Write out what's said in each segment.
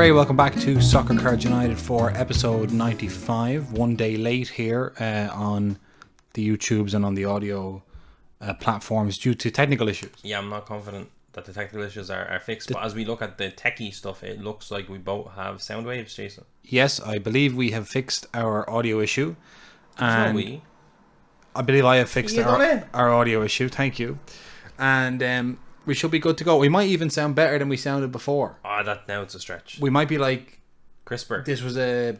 Very welcome back to Soccer Cards United for episode 95. One day late here on the YouTubes and on the audio platforms due to technical issues. Yeah, I'm not confident that the technical issues are fixed, but as we look at the techie stuff, it looks like we both have sound waves, Jason. Yes, I believe we have fixed our audio issue. And we? I believe I have fixed our audio issue. Thank you. And we should be good to go. We might even sound better than we sounded before. Oh, now it's a stretch. We might be like... crisper. This was a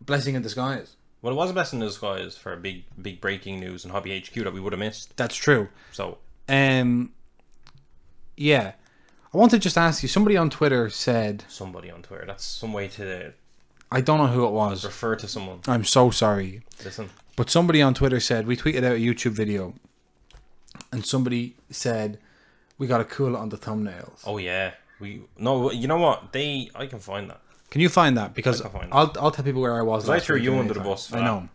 blessing in disguise. Well, it was a blessing in disguise for big breaking news in Hobby HQ that we would have missed. That's true. So... yeah. I want to just ask you, somebody on Twitter said... Somebody on Twitter. That's some way to... I don't know who it was. Refer to someone. I'm so sorry. Listen. But somebody on Twitter said, we tweeted out a YouTube video, and somebody said, we got to cool it on the thumbnails. Oh, yeah. No, you know what? I can find that. Can you find that? Because I'll tell people where I was. I threw you under the bus for I know.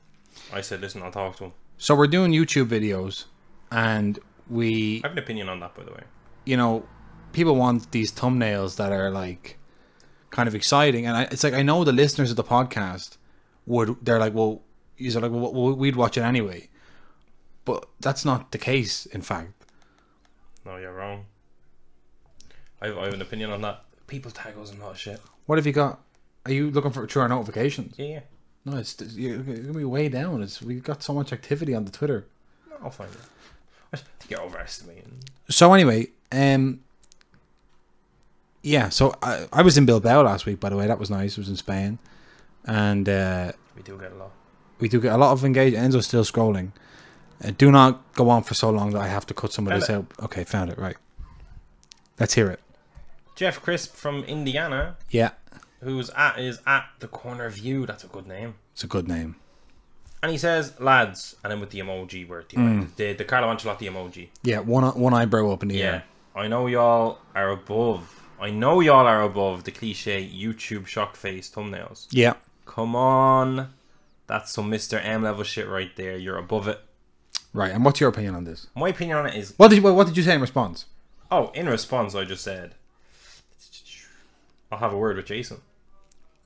I said, listen, I'll talk to him. So we're doing YouTube videos, and I have an opinion on that, by the way. You know, people want these thumbnails that are like kind of exciting, and it's like I know the listeners of the podcast they're like, well, we'd watch it anyway, but that's not the case. In fact, no, you're wrong. I have an opinion on that. People tag us and a lot of shit. What have you got? Are you looking through our notifications? Yeah. No, you're gonna be way down. We've got so much activity on the Twitter. I'll find it. I think you're overestimating. So anyway, yeah. So I was in Bilbao last week, by the way. That was nice. It was in Spain, and we do get a lot. We do get a lot of engagement. Enzo's still scrolling. Do not go on for so long that I have to cut some of this out. Okay, found it. Right. Let's hear it. Jeff Crisp from Indiana. Yeah. Is at the Corner View. That's a good name. It's a good name. And he says, lads, and then with the emoji where the Carlo Ancelotti emoji. Yeah, one eyebrow up in the air. I know y'all are above the cliche YouTube shock face thumbnails. Yeah. Come on. That's some Mr. M level shit right there. You're above it. Right, and what's your opinion on this? My opinion on it is... What did you say in response? Oh, in response, I just said, I'll have a word with Jason.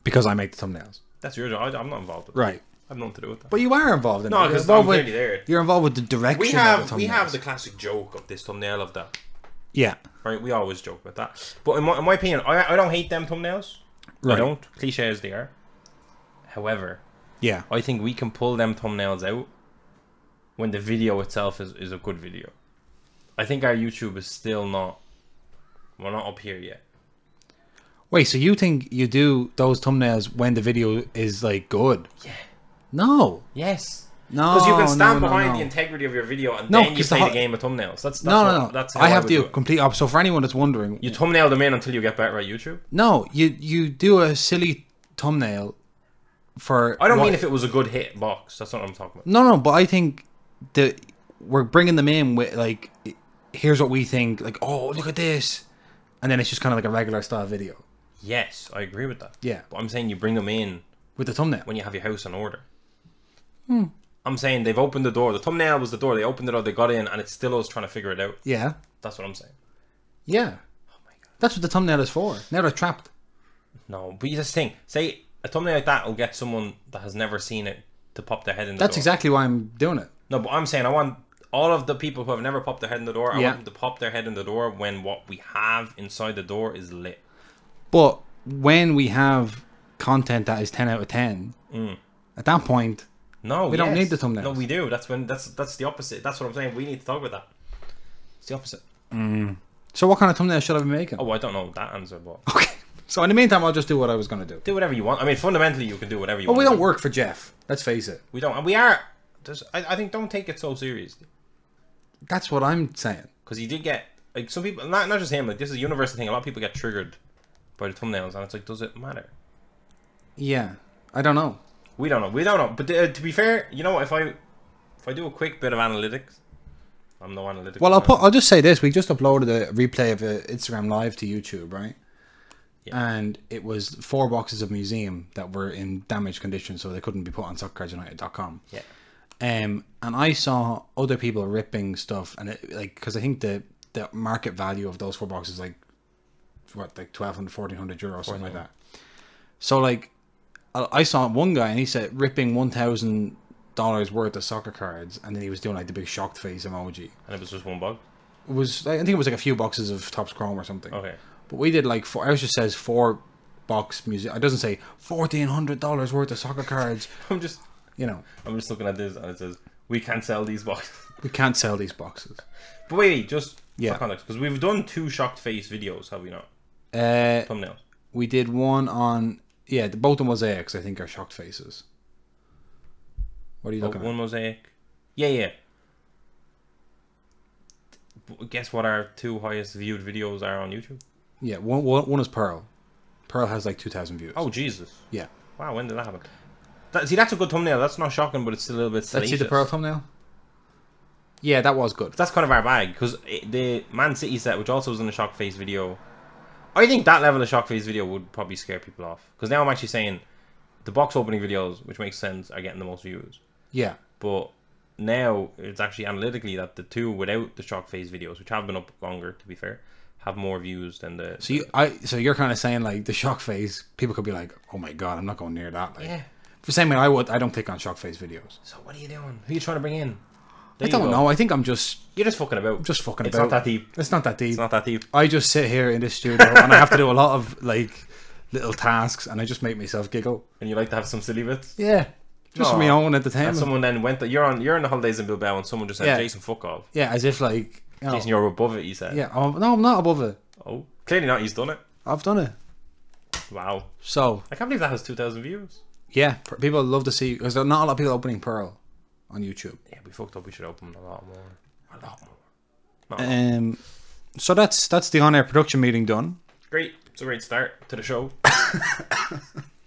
Because I make the thumbnails. That's your job. I'm not involved with that. Right. I have nothing to do with that. But you are involved in it. No, because I'm clearly there. You're involved with the direction of the thumbnails. We have the classic joke of this thumbnail of that. Yeah. Right, we always joke about that. But in my opinion, I don't hate them thumbnails. Right. I don't. Cliche as they are. However... yeah, I think we can pull them thumbnails out when the video itself is a good video. I think our YouTube is still not... we're not up here yet. Wait, so you think you do those thumbnails when the video is like good? Yeah. No. Yes. No. Because you can stand behind the integrity of your video and then you play the game of thumbnails. That's no. That's how I have the complete opposite. So for anyone that's wondering, you thumbnail them in until you get better at YouTube. No, you do a silly thumbnail for. I don't mean if it was a good hit box. That's not what I'm talking about. No, but I think that we're bringing them in with like, here's what we think. Like, oh, look at this, and then it's just kind of like a regular style video. Yes, I agree with that. Yeah, but I'm saying you bring them in with the thumbnail when you have your house in order. I'm saying they've opened the door. The thumbnail was the door. They opened it up. They got in, and it's still us trying to figure it out. Yeah, that's what I'm saying. Yeah, oh my god, that's what the thumbnail is for. Now they're trapped. No, but you just think, say a thumbnail like that will get someone that has never seen it to pop their head in the door. That's exactly why I'm doing it. No, but I'm saying I want all of the people who have never popped their head in the door. I want them to pop their head in the door when what we have inside the door is lit. But when we have content that is 10 out of 10, at that point, we don't need the thumbnails. No, we do. That's the opposite. That's what I'm saying. We need to talk about that. It's the opposite. So what kind of thumbnail should I be making? Oh, I don't know that answer, but okay. So in the meantime, I'll just do what I was going to do. Do whatever you want. I mean, fundamentally, you can do whatever you want. Well, we don't work for Jeff. Let's face it. We don't. And we are. I think don't take it so seriously. That's what I'm saying. Because he did get like some people, not just him. Like this is a universal thing. A lot of people get triggered by the thumbnails, and it's like, does it matter? Yeah, I don't know. We don't know. But to be fair, you know, if I do a quick bit of analytics, I'm no analytics. Well, I'll just say this: we just uploaded a replay of Instagram Live to YouTube, right? Yeah. And it was 4 boxes of museum that were in damaged condition, so they couldn't be put on soccercardsunited.com. Yeah. And I saw other people ripping stuff, and it, like, because I think the market value of those 4 boxes, like, what, like 1,200, 1,400 euros, something like that. So like, I saw one guy and he said ripping $1,000 worth of soccer cards, and then he was doing like the big shocked face emoji. And it was just one bug? It was, I think it was like a few boxes of Topps Chrome or something. Okay. But we did like ours just says 4-box music. It doesn't say $1,400 worth of soccer cards. I'm just looking at this and it says we can't sell these boxes. We can't sell these boxes. But wait, just for context, because we've done 2 shocked face videos, have we not? Thumbnails. We did one on both the mosaics. I think are shocked faces. What are you looking at? One mosaic. Yeah. Guess what our 2 highest viewed videos are on YouTube? Yeah, one is Pearl. Pearl has like 2,000 views. Oh Jesus! Yeah. Wow, when did that happen? That's a good thumbnail. That's not shocking, but it's still a little bit salacious. Let's see the Pearl thumbnail. Yeah, that was good. That's kind of our bag, because the Man City set, which also was in the shock face video, I think that level of shock face video would probably scare people off. Because now I'm actually saying the box opening videos, which makes sense, are getting the most views. Yeah. But now it's actually analytically that the 2 without the shock face videos, which have been up longer, to be fair, have more views than the. So you're kind of saying like the shock face, people could be like, oh my god, I'm not going near that. Like, yeah. For the same way I don't click on shock face videos. So what are you doing? Who are you trying to bring in? I don't know. I think you're just fucking about. Just fucking it's about. It's not that deep. It's not that deep. It's not that deep. I just sit here in this studio and I have to do a lot of like little tasks, and I just make myself giggle. And you like to have some silly bits? Yeah. Just for my own entertainment. And someone then went. You're on the holidays in Bilbao, and someone just said, "Jason, fuck off." Yeah, as if like Jason, you're above it. You said. Yeah. Oh, no, I'm not above it. Oh, clearly not. He's done it. I've done it. Wow. So I can't believe that has 2,000 views. Yeah, people love to see, because there are not a lot of people opening Pearl on YouTube. Yeah, we fucked up. We should open a lot more. A lot more. So that's the on-air production meeting done. Great. It's a great start to the show.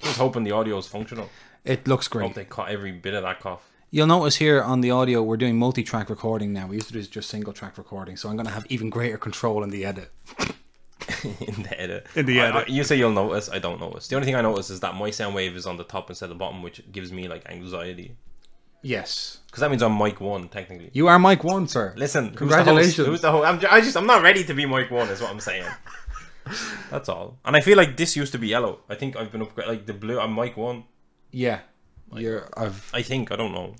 Just hoping the audio is functional. It looks great. Hope they caught every bit of that cough. You'll notice here on the audio we're doing multi-track recording now. We used to do just single-track recording, so I'm going to have even greater control in the edit. In the edit. You say you'll notice. I don't notice. The only thing I notice is that my sound wave is on the top instead of the bottom, which gives me like anxiety. Yes, because that means I'm mic 1 technically. You are mic 1, sir. Listen, congratulations. Who's the host? I'm not ready to be mic 1. Is what I'm saying. That's all. And I feel like this used to be yellow. I think I've been upgraded. Like the blue. I'm mic 1. Yeah, I think I don't know.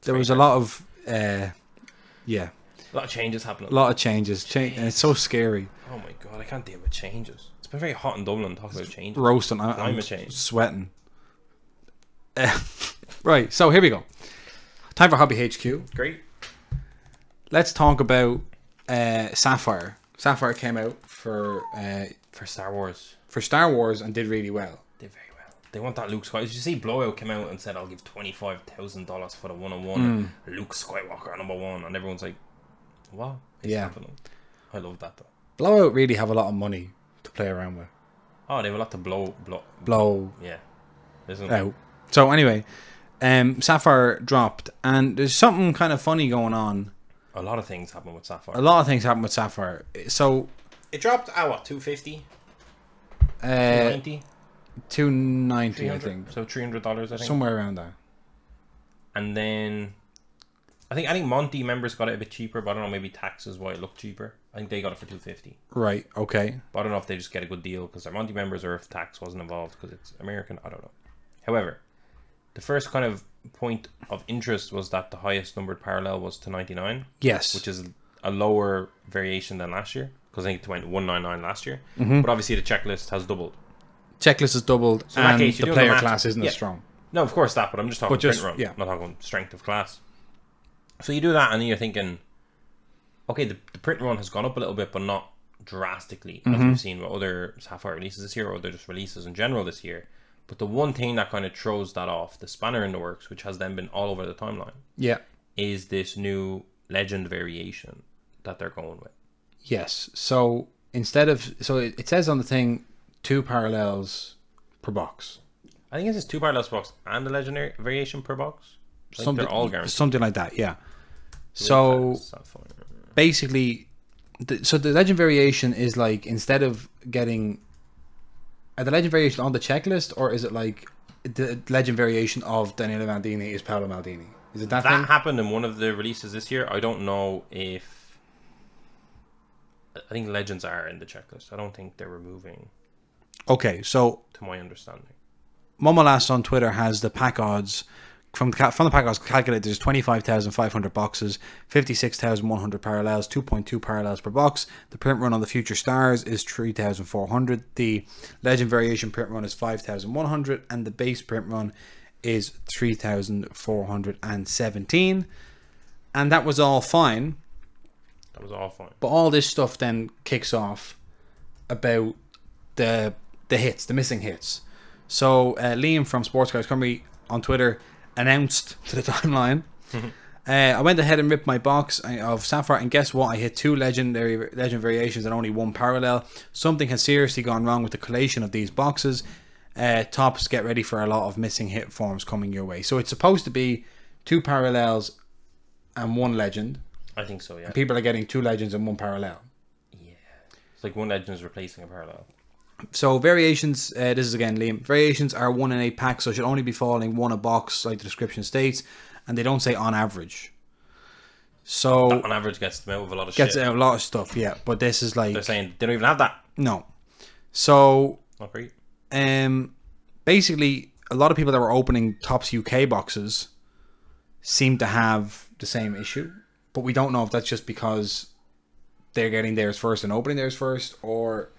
There was a lot of a lot of changes happening. A lot of changes. And it's so scary. Oh my god, I can't deal with changes. It's been very hot in Dublin talking about changes. Roasting. I'm sweating. Right, so here we go. Time for Hobby HQ. Great. Let's talk about Sapphire. Sapphire came out for Star Wars. For Star Wars and did really well. Did very well. They want that Luke Skywalker. Did you see Blowout came out and said, I'll give $25,000 for the 1-on-1 Luke Skywalker #1, and everyone's like, what is happening? I love that though. Blowout really have a lot of money to play around with. Oh, they have a lot to blow. Yeah. Out. So anyway, Sapphire dropped, and there's something kind of funny going on. A lot of things happen with Sapphire. So it dropped at what, 250? 290? 290, I think. So $300, I think. Somewhere around there. And then I think Monty members got it a bit cheaper, but I don't know, maybe tax is why it looked cheaper. I think they got it for 250. Right, okay. But I don't know if they just get a good deal because they're Monty members or if tax wasn't involved because it's American. I don't know. However, the first kind of point of interest was that the highest numbered parallel was to 99. Yes. Which is a lower variation than last year because I think it went 199 last year. But obviously the checklist has doubled. Checklist has doubled, so and the player class isn't as strong. No, of course that, but I'm just talking print run. I'm not talking strength of class. So you do that and then you're thinking, okay, the print run has gone up a little bit, but not drastically, as we've seen with other Sapphire releases this year, or other just releases in general this year. But the one thing that kind of throws that off, the spanner in the works, which has then been all over the timeline, is this new legend variation that they're going with. Yes. So instead of, it says on the thing 2 parallels per box. I think it says 2 parallels per box and the legendary variation per box. They're all guaranteed. Something like that, yeah. So basically, the legend variation is like, instead of getting the legend variation on the checklist, or is it like the legend variation of Daniele Maldini is Paolo Maldini? Is it that thing? Happened in one of the releases this year. I don't know if... I think legends are in the checklist. I don't think they're removing... Okay, so... To my understanding. Momolas on Twitter has the pack odds. From the pack odds calculated, there's 25,500 boxes, 56,100 parallels, 2.2 parallels per box. The print run on the Future Stars is 3,400. The Legend Variation print run is 5,100, and the base print run is 3,417. And that was all fine. That was all fine. But all this stuff then kicks off about the hits, the missing hits. So Liam from Sports Guys Cymru on Twitter announced to the timeline, I went ahead and ripped my box of Sapphire, and guess what? I hit 2 legend variations and only 1 parallel. Something has seriously gone wrong with the collation of these boxes. Tops, get ready for a lot of missing hit forms coming your way. So it's supposed to be 2 parallels and 1 legend. I think so, yeah. And people are getting 2 legends and 1 parallel. Yeah. It's like 1 legend is replacing a parallel. So variations, this is again Liam, variations are 1 in 8 packs, so should only be falling 1 a box like the description states, and they don't say on average. So that on average gets them out of a lot of shit. Gets out a lot of stuff, yeah. But this is like, they're saying they don't even have that. No. So not great. Basically a lot of people that were opening Topps UK boxes seem to have the same issue, but we don't know if that's just because they're getting theirs first and opening theirs first, or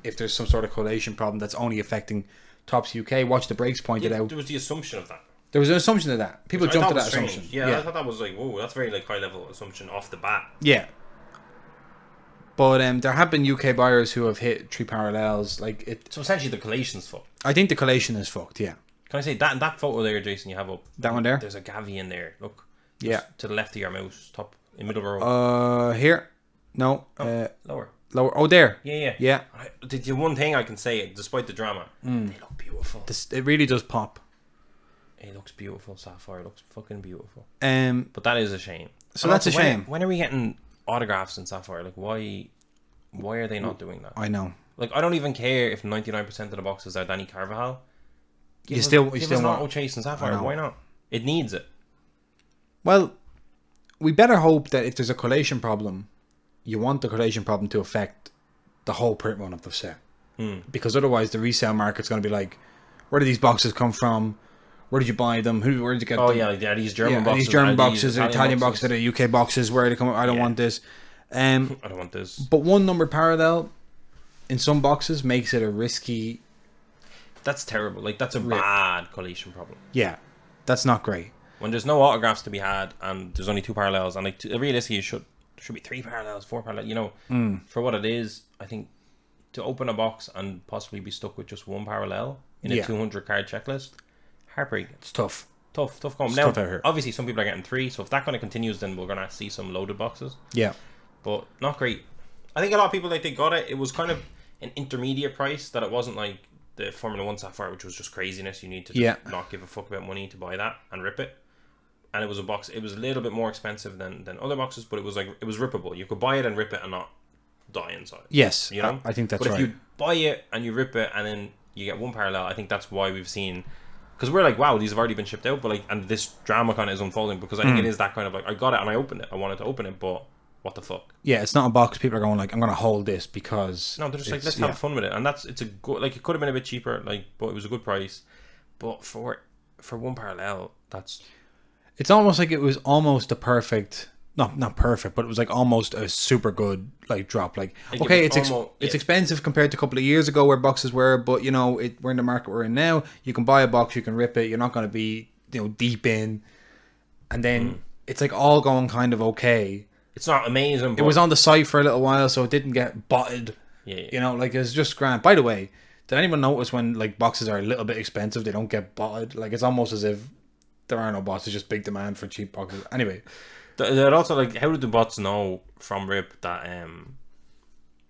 if there's some sort of collation problem that's only affecting Topps UK. Watch the Breaks pointed out. There was the assumption of that. There was an assumption of that. People jumped to that assumption. Yeah, I thought that was like, whoa, that's very like high level assumption off the bat. Yeah. But there have been UK buyers who have hit 3 parallels. Like it. So essentially the collation's fucked. I think the collation is fucked, yeah. Can I say that photo there, Jason, you have up? That one there? There's a Gavi in there. Look. Yeah. To the left of your mouse, top in middle row. Here. No. Lower. Lower. Oh, there. Yeah. The one thing I can say, despite the drama, they look beautiful. It really does pop. It looks beautiful. Sapphire looks fucking beautiful. But that is a shame. So that's a shame. When are we getting autographs in Sapphire? Like, why are they not doing that? I know. Like, I don't even care if 99% of the boxes are Danny Carvajal. You still want auto chase in Sapphire. Why not? It needs it. Well, we better hope that if there's a collation problem, you want the collation problem to affect the whole print run of the set. Because otherwise the resale market's going to be like, where do these boxes come from? Where did you buy them? Where did you get them? Oh yeah, these German boxes. These German boxes, or Italian boxes, or UK boxes, where they come. I don't want this. I don't want this. But 1 number parallel in some boxes makes it a risky. That's terrible. Like, that's a bad collation problem. Yeah, that's not great. When there's no autographs to be had and there's only 2 parallels, and like realistically, there should be 3 parallels, 4 parallels. You know, for what it is, I think to open a box and possibly be stuck with just 1 parallel in a 200 card checklist, heartbreaking. It's tough. Tough going. Now, obviously, some people are getting 3, so if that kind of continues, then we're gonna see some loaded boxes. Yeah, but not great. I think a lot of people, like, they got it. It was kind of an intermediate price, that it wasn't like the Formula 1 Sapphire, which was just craziness. You need to just not give a fuck about money to buy that and rip it. And it was a box. It was a little bit more expensive than other boxes, but it was rippable. You could buy it and rip it and not die inside. Yes, you know. I think that's right. But if you buy it and you rip it and then you get 1 parallel, I think that's why we've seen. Because we're like, wow, these have already been shipped out, but like, and this drama kind of is unfolding because I think it is that kind of like, I got it and I opened it. I wanted to open it, but what the fuck? Yeah, it's not a box. People are going like, I'm going to hold this because no, they're just like, let's have fun with it, and it's a good, like, it could have been a bit cheaper, like, but it was a good price. But for 1 parallel, it's almost like it was almost a perfect, not perfect, but it was like almost a super good like drop. Like okay, it's expensive compared to a couple of years ago where boxes were, but you know, we're in the market we're in now. You can buy a box, you can rip it. You're not going to be, you know, deep in, and then it's like all going kind of okay. It's not amazing. But it was on the site for a little while, so it didn't get botted. Yeah. You know, like, it's just grand. By the way, did anyone notice when like boxes are a little bit expensive, they don't get botted? Like, it's almost as if there are no bots. It's just big demand for cheap boxes. Anyway, they're also like, how did the bots know from rip that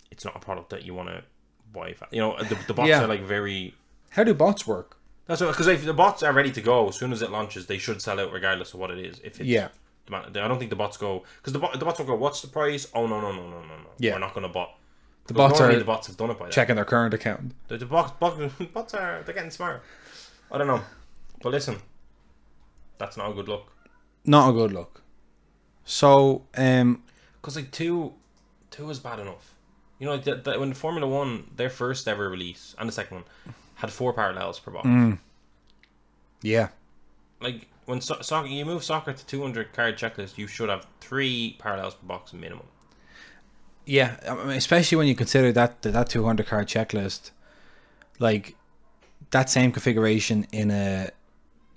it's not a product that you want to buy? You know, the bots are like very. How do bots work? That's because if the bots are ready to go, as soon as it launches, they should sell out regardless of what it is. If it's I don't think the bots go, because the bots will go, what's the price? Oh no. Yeah, we're not going to bot. The bots have done it by checking their current account. The bots are, they're getting smart. I don't know, but listen, that's not a good look. Not a good look. So, because like two is bad enough. You know, like when Formula 1, their first ever release and the second one had 4 parallels per box. Yeah. Like, when soccer, you move soccer to 200 card checklist, you should have 3 parallels per box minimum. Yeah, I mean, especially when you consider that 200 card checklist, like that same configuration in a,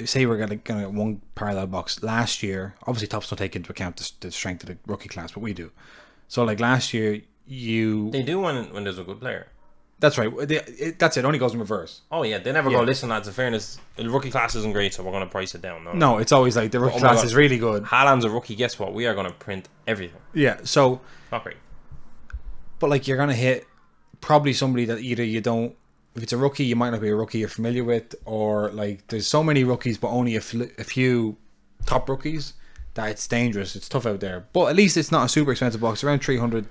say we're gonna get one parallel box last year. Obviously, Topps don't take into account the strength of the rookie class, but we do. So like last year, they do when there's a good player. That's right. That's it. Only goes in reverse. Oh yeah, they never go. Listen, lads. In fairness, the rookie class isn't great, so we're going to price it down. No, it's always like the rookie class is really good. Haaland's a rookie. Guess what? We are going to print everything. Yeah. So not great. But like you're going to hit probably somebody that either you don't. If it's a rookie, you might not be a rookie you're familiar with, or like there's so many rookies, but only a few top rookies that it's dangerous. It's tough out there. But at least it's not a super expensive box. Around $300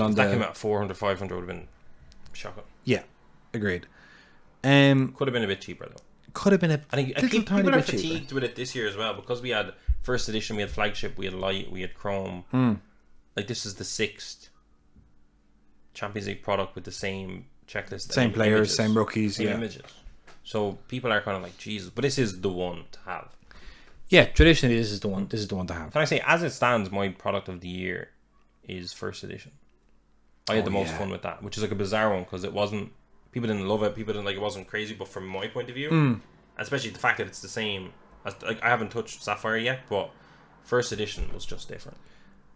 on that came out 400, 500 would have been shocking. Yeah, agreed. Could have been a bit cheaper though. Could have been a I think people are fatigued with it this year as well, because we had first edition, we had flagship, we had light, we had chrome. Like this is the 6th Champions League product with the same checklist, same players, images, same rookies, same images. So people are kind of like, Jesus, but this is the one to have. Yeah, traditionally this is the one. This is the one to have. Can I say, as it stands, my product of the year is first edition. I had the most fun with that, which is like a bizarre one because it wasn't. People didn't love it. People didn't like it. Wasn't crazy, but from my point of view, especially the fact that it's the same. As, like I haven't touched Sapphire yet, but first edition was just different.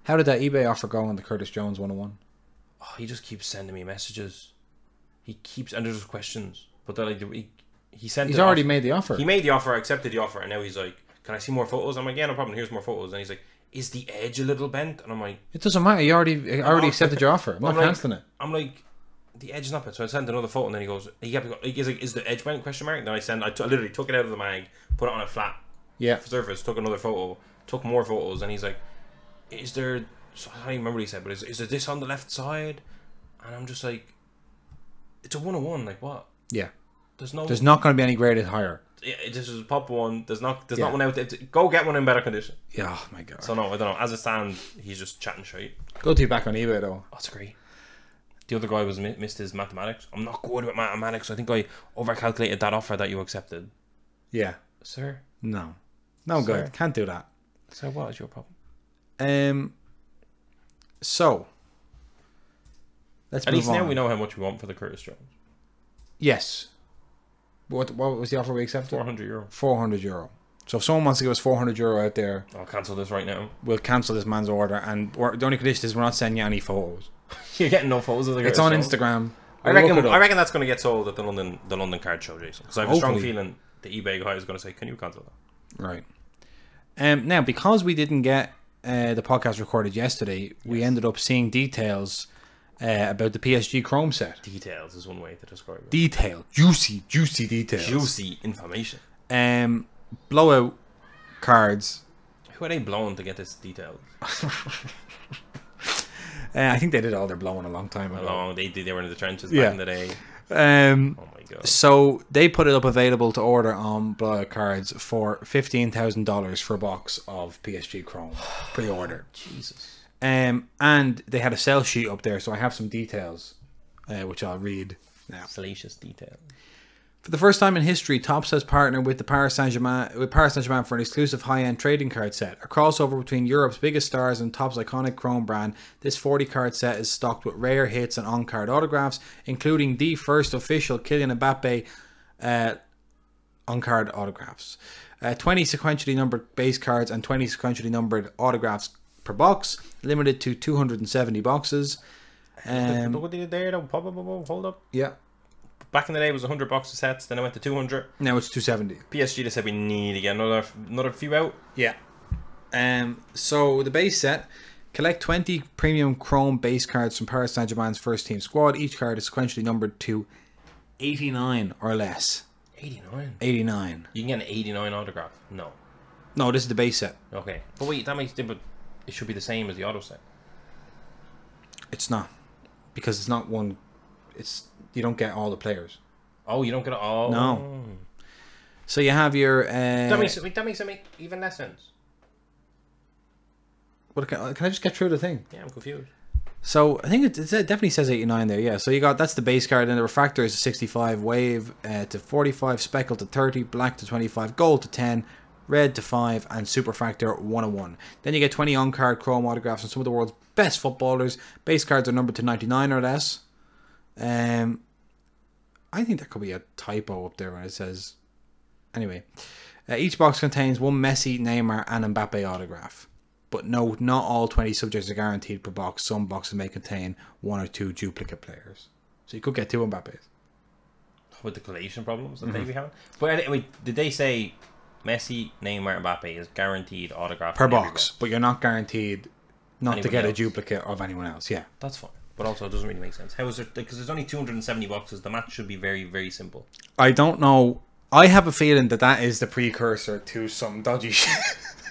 How did that eBay offer go on the Curtis Jones 101? Oh, he just keeps sending me messages. He keeps, and there's just but they're like he sent. He's already made the offer. He made the offer. I accepted the offer, and now he's like, "Can I see more photos?" I'm like, "Yeah, no problem. Here's more photos." And he's like, "Is the edge a little bent?" And I'm like, "It doesn't matter. You already accepted your offer. I'm not cancelling it." I'm like, "The edge is not bent." So I sent another photo, and then he goes, he's like, "Is the edge bent?" Question mark. Then I literally took it out of the mag, put it on a flat surface, took another photo, took more photos, and he's like, "Is there?" So I don't even remember what he said, but is there this on the left side? And I'm just like, it's a 101. Like what? Yeah. There's not going to be any graded higher. Yeah, this is a pop one. There's not one out there. Go get one in better condition. Yeah, oh my god. So no, I don't know. As it stands, he's just chatting shit. Go to back on eBay though. Oh, that's great. The other guy was missed his mathematics. I'm not good with mathematics. I think I overcalculated that offer that you accepted. Yeah, sir. No, good. Can't do that. So what is your problem? So let's at move least on. Now we know how much we want for the Curtis Jones. Yes. What was the offer we accepted? €400. €400. So if someone wants to give us €400 out there, I'll cancel this right now. We'll cancel this man's order, and the only condition is we're not sending you any photos. You're getting no photos of the It's on Instagram. I reckon that's going to get sold at the London card show, Jason. Because I have a strong feeling the eBay guy is going to say, "Can you cancel that?" Right. Now, because we didn't get the podcast recorded yesterday, we ended up seeing details about the PSG Chrome set. Details is one way to describe it. Detail. Juicy details. Juicy information. Blowout cards. Who are they blowing to get this detail? I think they did all their blowing a long time ago. They were in the trenches back in the day. Oh my god. So they put it up available to order on blowout cards for $15,000 for a box of PSG Chrome pre-order. Jesus. And they had a sell sheet up there, so I have some details, which I'll read now. Salacious detail. For the first time in history, Topps has partnered with Paris Saint-Germain for an exclusive high-end trading card set, a crossover between Europe's biggest stars and Topps' iconic Chrome brand. This 40-card set is stocked with rare hits and on-card autographs, including the first official Kylian Mbappe on-card autographs. 20 sequentially numbered base cards and 20 sequentially numbered autographs per box, limited to 270 boxes. Look what they did there. Hold up. Yeah. Back in the day, it was 100 box of sets. Then it went to 200. Now it's 270. PSG, they said we need to get another few out. Yeah. So the base set, collect 20 premium Chrome base cards from Paris Saint-Germain's first team squad. Each card is sequentially numbered to 89 or less. 89? 89. You can get an 89 autograph? No. No, this is the base set. Okay. But wait, but it should be the same as the auto set. It's not. Because it's not one... You don't get all the players. Oh, you don't get it all? No. So you have your... That makes even less sense. What, can I just get through the thing? Yeah, I'm confused. So I think it definitely says 89 there. Yeah. So you got, that's the base card, and the refractor is 65, wave to 45, speckle to 30, black to 25, gold to 10, red to 5, and super fractor 101. Then you get 20 on card chrome autographs on some of the world's best footballers. Base cards are numbered to 99 or less. I think there could be a typo up there when it says. Anyway, each box contains one Messi, Neymar, and Mbappe autograph. But no, not all 20 subjects are guaranteed per box. Some boxes may contain 1 or 2 duplicate players. So you could get 2 Mbappes. With the collation problems that they be having. But anyway, did they say Messi, Neymar, Mbappe is guaranteed autograph per box? But you're not guaranteed not anyone to get else. A duplicate of anyone else. Yeah. That's fine. But also it doesn't really make sense. How is it? Because there's only 270 boxes. The match should be very, very simple. I don't know. I have a feeling that is the precursor to some dodgy shit.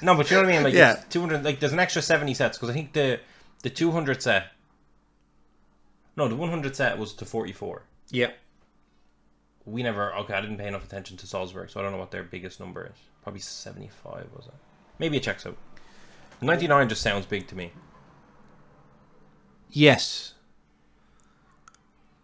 No, but you know what I mean? Like, yeah. 200, like, there's an extra 70 sets, because I think the 200 set... No, the 100 set was to 44. Yeah. We never... Okay, I didn't pay enough attention to Salzburg, so I don't know what their biggest number is. Probably 75, was it? Maybe it checks out. 99 just sounds big to me. Yes.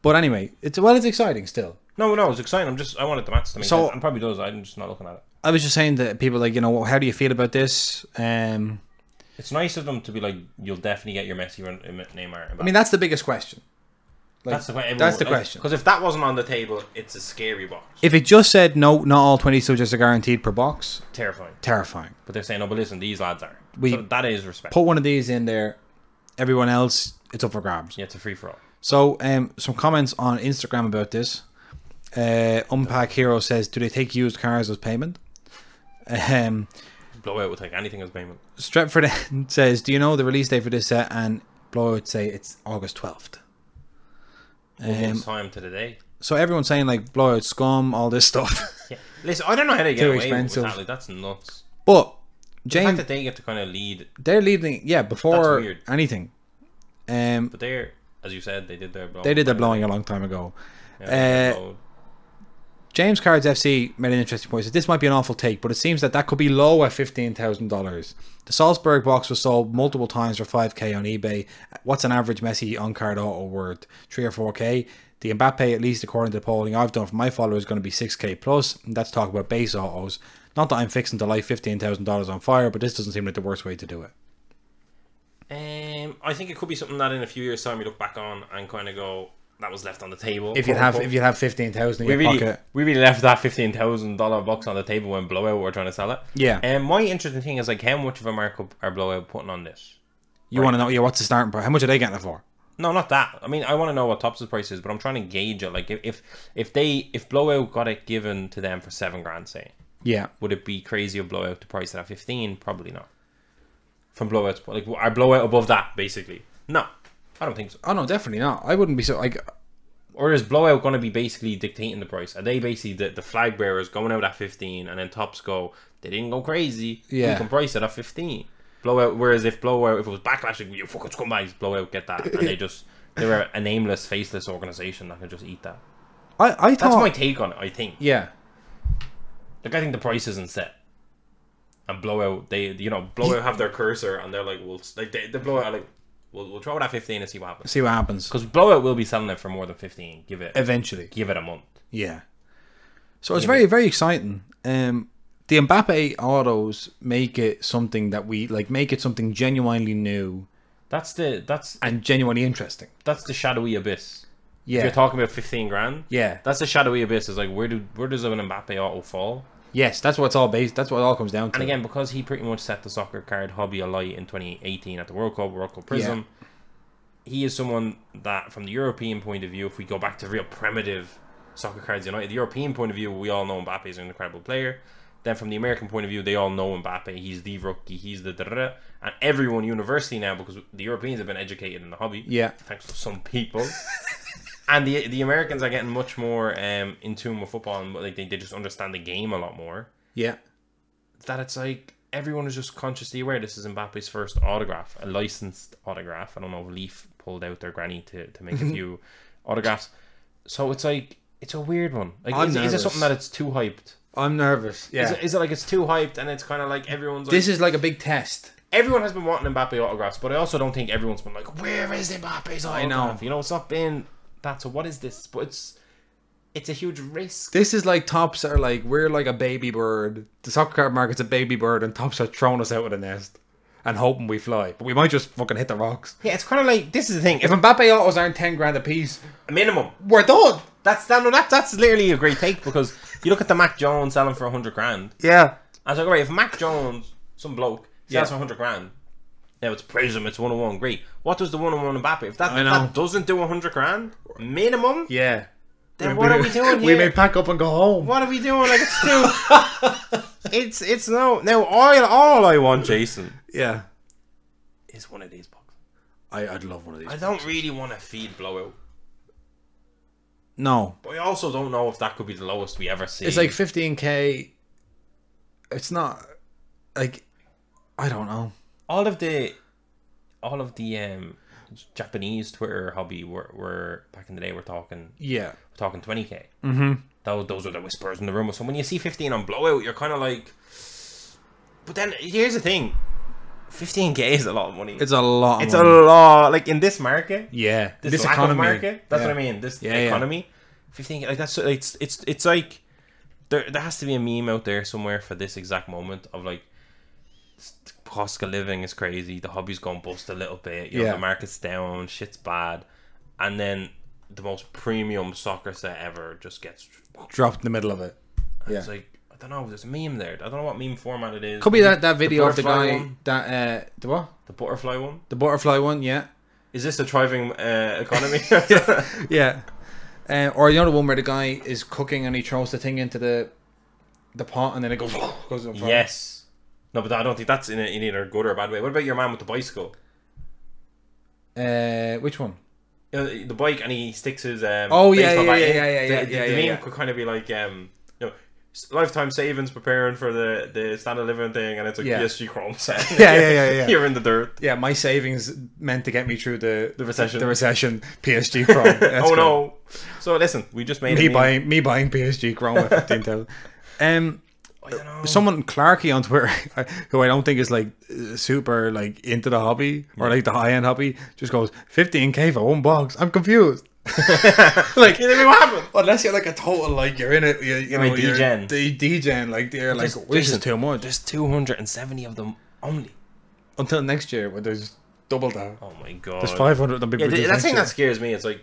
But anyway, it's exciting still. No, it's exciting. I wanted the match to make sense. And probably does. I'm just not looking at it. I was just saying that people like, how do you feel about this? It's nice of them to be like, you'll definitely get your Messi and Neymar. I mean, that's the biggest question. Like, that's the question. Because if that wasn't on the table, it's a scary box. If it just said, no, not all 20 subjects are guaranteed per box. Terrifying. But they're saying, no, but listen, these lads are. So that is respect. Put one of these in there. Everyone else, it's up for grabs. Yeah, it's a free-for-all. So, some comments on Instagram about this. Unpack Hero says, do they take used cars as payment? Blowout will take anything as payment. Stretford says, do you know the release date for this set? And Blowout say it's August 12th. Almost time to the day. So everyone's saying like Blowout scum, all this stuff. Yeah. Listen, I don't know how they get away with that. Like, that's nuts. But James, the fact that they get to kind of lead. They're leading, before anything. But they're, as you said, they did their blowing. They did their blowing a long time ago. James Cards FC made an interesting point. He said, this might be an awful take, but it seems that could be low at $15,000. The Salzburg box was sold multiple times for $5,000 on eBay. What's an average Messi on-card auto worth? 3 or 4K? The Mbappe, at least according to the polling I've done for my followers, is going to be 6K plus. And that's talk about base autos. Not that I'm fixing to light $15,000 on fire, but this doesn't seem like the worst way to do it. I think it could be something that in a few years' time we look back on and kind of go, that was left on the table. If you have $15,000 in your pocket, we really left that $15,000 box on the table when Blowout were trying to sell it. Yeah. And my interesting thing is like, how much of a markup are Blowout putting on this? You want to know? Yeah, what's the starting price? How much are they getting it for? No, not that. I mean, I want to know what Topps' price is, but I'm trying to gauge it. Like, if Blowout got it given to them for $7,000, say, yeah, would it be crazy of Blowout to price it at 15? Probably not. From Blowout, like, are Blowout above that basically? No, I don't think so. Oh no, definitely not. I wouldn't be so like. Or is Blowout going to be basically dictating the price? Are they basically the flag bearers going out at 15 and then Topps go, they didn't go crazy. Yeah. We can price it at 15. Blowout, whereas if it was Backlash, like, you fucking scumbags, Blowout get that. And they're a nameless, faceless organization that can just eat that. I thought, that's my take on it, I think. Yeah. Like, I think the price isn't set. And Blowout, Blowout have their cursor and they're like, the Blowout are like, We'll throw it at 15 and see what happens. Because Blowout will be selling it for more than 15. Eventually. Give it a month. Yeah. So it's very, very exciting. The Mbappe autos make it something that make it something genuinely new. And genuinely interesting. That's the shadowy abyss. Yeah. If you're talking about 15 grand. Yeah. That's the shadowy abyss. Is like, where does an Mbappe auto fall? Yes, that's what it's all based. That's what it all comes down to. And again, because he pretty much set the soccer card hobby alight in 2018 at the World Cup Prism, he is someone that, from the European point of view, if we go back to real primitive Soccer Cards United, the European point of view, we all know Mbappe is an incredible player. Then from the American point of view, they all know Mbappe. He's the rookie. He's the da-da-da. And everyone universally now, because the Europeans have been educated in the hobby. Yeah. Thanks to some people. And the Americans are getting much more in tune with football, and like they just understand the game a lot more. Yeah. That it's like everyone is just consciously aware this is Mbappe's first autograph, a licensed autograph. I don't know if Leaf pulled out their granny to make a few autographs. So it's like, it's a weird one. Like, is it something that it's too hyped? I'm nervous. Yeah. Is it like it's too hyped and it's kind of like everyone's like... This is like a big test. everyone has been wanting Mbappe autographs, but I also don't think everyone's been like, where is Mbappe's autograph? I know. You know, it's not been that. So what is this? But it's a huge risk. This is like Topps are like, we're like a baby bird. The soccer card market's a baby bird, and Topps are throwing us out of the nest and hoping we fly. But we might just fucking hit the rocks. Yeah, it's kind of like, this is the thing. If Mbappe autos aren't 10 grand a piece, minimum, we're done. That's literally a great take, because you look at the Mac Jones selling for 100 grand. Yeah. I was like, right, if Mac Jones, some bloke, sells for 100 grand, now it's Prism, it's 101, great. What does the 101 Mbappe? If that doesn't do 100 grand, minimum, yeah. Then what are we doing here? We may pack up and go home. What are we doing? Like, it's too... it's no... Now, all I want, Jason... Yeah. Is one of these boxes. I'd love one of these. I don't really want to feed blowout. No. But I also don't know if that could be the lowest we ever see. It's like 15k. It's not... Like... I don't know. All of the Japanese Twitter hobby were back in the day, we're talking 20k. Those are the whispers in the room. So when you see 15 on blowout, you're kind of like, but then here's the thing, 15k is a lot of money. It's a lot. It's a lot. Like in this market, this economy market. That's what I mean. This economy, 15k. Like that's it's like there has to be a meme out there somewhere for this exact moment of like, cost of living is crazy, the hobby's gone bust a little bit, you know, the market's down, shit's bad, and then the most premium soccer set ever just gets dropped in the middle of it. And it's like, I don't know, there's a meme there. I don't know what meme format it is. Could be that video of the guy one. The butterfly one. The butterfly one, yeah. Is this a thriving economy? Yeah. Or the other one where the guy is cooking and he throws the thing into the pot and then it goes in front. Yes. No, but I don't think that's in either a good or a bad way. What about your man with the bicycle? Which one? The bike, and he sticks his yeah. The meme could kind of be like, you know, lifetime savings preparing for the standard living thing, and it's like PSG Chrome set. yeah. You're in the dirt. Yeah, my savings meant to get me through the recession. The recession. PSG Chrome. Oh no! So listen, we just made me buying PSG Chrome at 15,000. I don't know. Someone Clarky on Twitter, who I don't think is like super like into the hobby or like the high end hobby, just goes 15k for one box. I'm confused. Like, you know what happened? Unless you're like a total like you're in it, you know, DGen. The DGen, like they're like, this is too much. There's 270 of them only until next year, where there's double that. Oh my god! There's 500 of them. That thing that scares me. It's like,